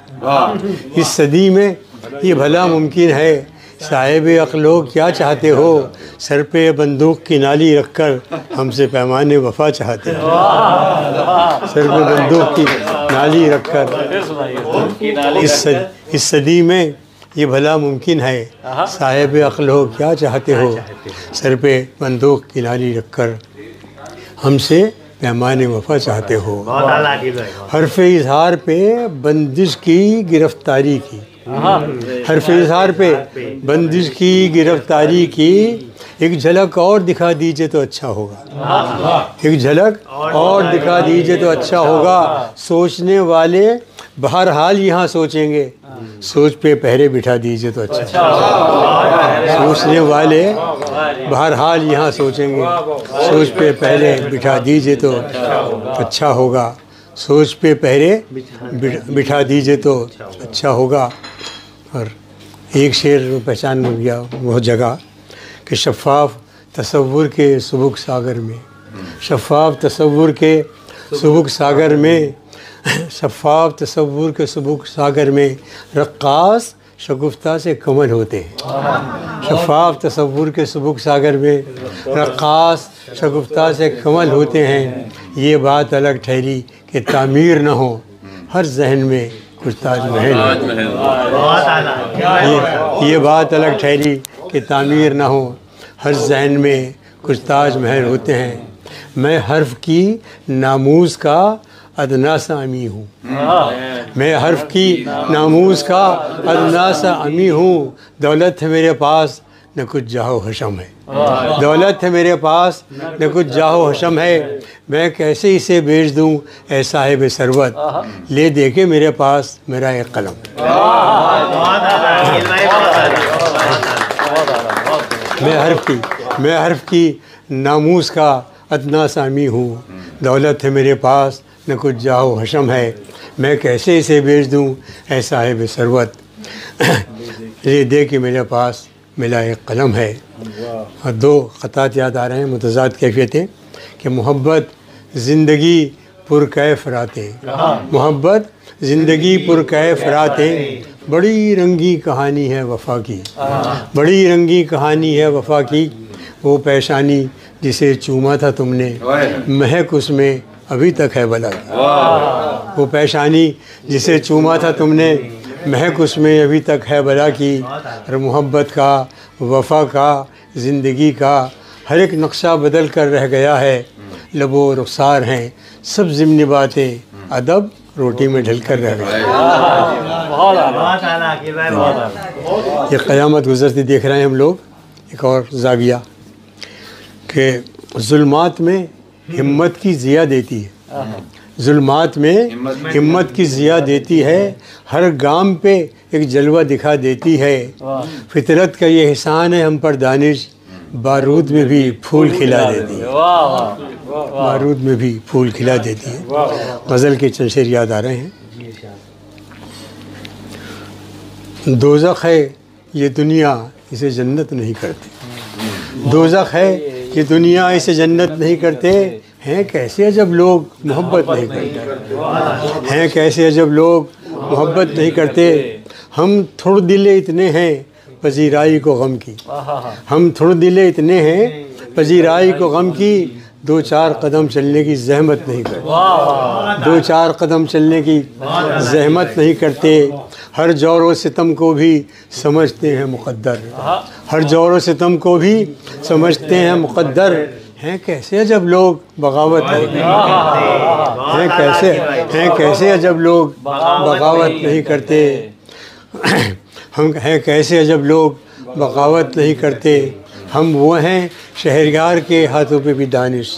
इस सदी में ये भला मुमकिन है, साहिब अक़ल हो क्या चाहते हो, सर पे बंदूक की नाली रखकर हमसे पैमाने वफ़ा चाहते हो, सर पे बंदूक की नाली रखकर, इस सदी में ये भला मुमकिन है, साहिब अक़ल हो क्या चाहते हो, सर पे बंदूक की नाली रखकर हमसे पैमाने वफ़ा चाहते हो। हर्फ़ इज़हार पे बंदिश की गिरफ़्तारी की, हर्फ़ इज़हार पे बंदिश की गिरफ़्तारी की, एक झलक और दिखा दीजिए तो अच्छा होगा, एक झलक और दिखा दीजिए तो अच्छा होगा, सोचने वाले बहरहाल यहाँ सोचेंगे, सोच पे पहरे बिठा दीजिए तो अच्छा होगा, सोचने वाले बहरहाल यहाँ सोचेंगे, सोच पे पहरे बिठा दीजिए तो अच्छा होगा, सोच पे पहरे बिठा दीजिए तो अच्छा होगा। और एक शेर पहचान मिल गया वो जगह कि शफ़ाफ़ तसव्वुर के सुबुक सागर में, शफ़ाफ़ तसव्वुर के सुबुक सागर में, शफ़ाफ़ तसव्वुर के सुबुक सागर में रक्कास शगुफ्ता से कमल होते हैं, शफ़ाफ़ तसव्वुर के सुबुक सागर में रक्कास शगुफ्ता से कमल होते हैं, ये बात अलग ठहरी कि तामीर न हो हर जहन में कुछ ताजमहल, ये बात अलग ठहरी कि तामीर ना हो हर जहन में कुछ ताज महल होते हैं। मैं हर्फ की नामूस का अदना सा अमी हूँ। मैं हर्फ की नामूस का अदना सा अमी हूँ। दौलत है मेरे पास न कुछ जाहो हशम है। दौलत है मेरे पास न कुछ जाहो हशम है। मैं कैसे इसे बेच दूँ ऐ साहिब सरवत, ले दे के मेरे पास मेरा एक कलम। मैं हर्फ की नामूस का अदना सा अमी हूँ। दौलत है मेरे पास न कुछ जाहो हशम है। मैं कैसे इसे बेच दूँ ऐ साहिब सरवत, ले दे के मेरे पास मिला एक कलम है। और दो ख़तात याद आ रहे हैं, मुतज़ाद कैफियतें कि मोहब्बत ज़िंदगी पुरकैफ रातें। मोहब्बत ज़िंदगी पुरकैफ रातें, बड़ी रंगी कहानी है वफ़ा की। बड़ी रंगी कहानी है वफ़ा की। वो पेशानी जिसे चूमा था तुमने, महक उसमें अभी तक है बला की। वो पेशानी जिसे चूमा था तुमने, महक उसमें अभी तक है बला की। और मोहब्बत का, वफ़ा का, ज़िंदगी का हर एक नक्शा बदल कर रह गया है। लबो रुखसार हैं सब ज़िम्नी बातें, अदब रोटी में ढल कर रह गया। ये क़यामत गुज़रती देख रहे हैं हम लोग। एक और ज़ाविया कि जुल्मात में हिम्मत की ज़िया देती है। जुल्मात में हिम्मत की ज़िया देती है। हर गाम पे एक जलवा दिखा देती है। फितरत का ये एहसान है हम पर दानिश, बारूद में भी फूल खिला देती है। बारूद में भी फूल खिला देती है। गज़ल के चंद शेर याद आ रहे हैं। दोज़ख है ये दुनिया इसे जन्नत नहीं करती। दोज़ख है ये दुनिया इसे जन्नत नहीं करते। हैं कैसे अजब लोग मोहब्बत नहीं करते। हैं कैसे अजब लोग मोहब्बत नहीं करते। हम थोड़ दिले इतने हैं पजीराई को गम की। हम थोड़ दिले इतने हैं पजीराई को गम की। दो चार कदम चलने की जहमत नहीं करते। दो चार कदम चलने की जहमत नहीं करते। हर जोर व सितम को भी समझते हैं मुक़द्दर। हर जोर व सितम को भी समझते हैं मुक़द्दर। हैं कैसे अजब लोग बगावत नहीं। हैं कैसे अजब लोग बगावत नहीं करते। हम हैं कैसे अजब लोग बगावत नहीं करते। हम वो हैं शहरयार के हाथों पे भी दानिश।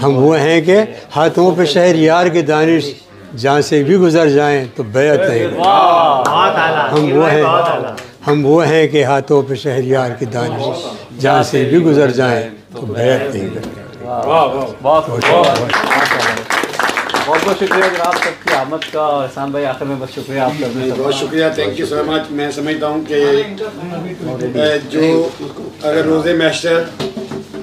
हम वो हैं कि हाथों पे शहरयार के दानिश, जहाँ से भी गुजर जाएं तो बैत नहीं। हम वो हैं कि हाथों पे शहरयार के दानिश, जहाँ से भी गुजर जाएं तो बैत नहीं करते। बहुत बहुत शुक्रिया जनाब सबकी आमद का। एहसान भाई आखिर में बस शुक्रिया आपका। बहुत शुक्रिया, थैंक यू सो मच। मैं समझता हूँ कि जो अगर रोज़े महशर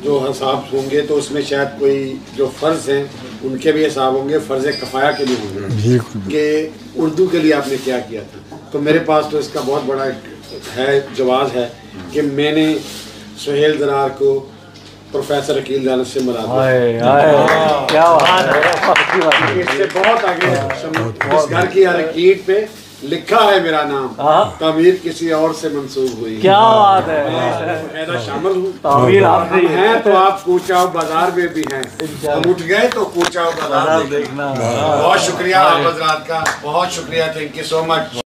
जो हिसाब होंगे तो उसमें शायद कोई जो फ़र्ज़ हैं उनके भी हिसाब होंगे, फ़र्ज़ कफ़ाया के भी होंगे कि उर्दू के लिए आपने क्या किया था। तो मेरे पास तो इसका बहुत बड़ा है जवाब है कि मैंने सुहेल दरार को प्रोफेसर अकील दानत से मिला दिया। क्या बात है। इससे बहुत आगे इस घर की हर ईंट पे लिखा है मेरा नाम, तामीर किसी और से मंसूब हुई। क्या बात है। मैं शामिल हूँ। तामीर आप हैं तो आप कूचाओ बाजार में भी हैं। हम उठ गए तो कूचाओ बाजार देखना। बहुत शुक्रिया आप हजरात का, बहुत शुक्रिया, थैंक यू सो मच।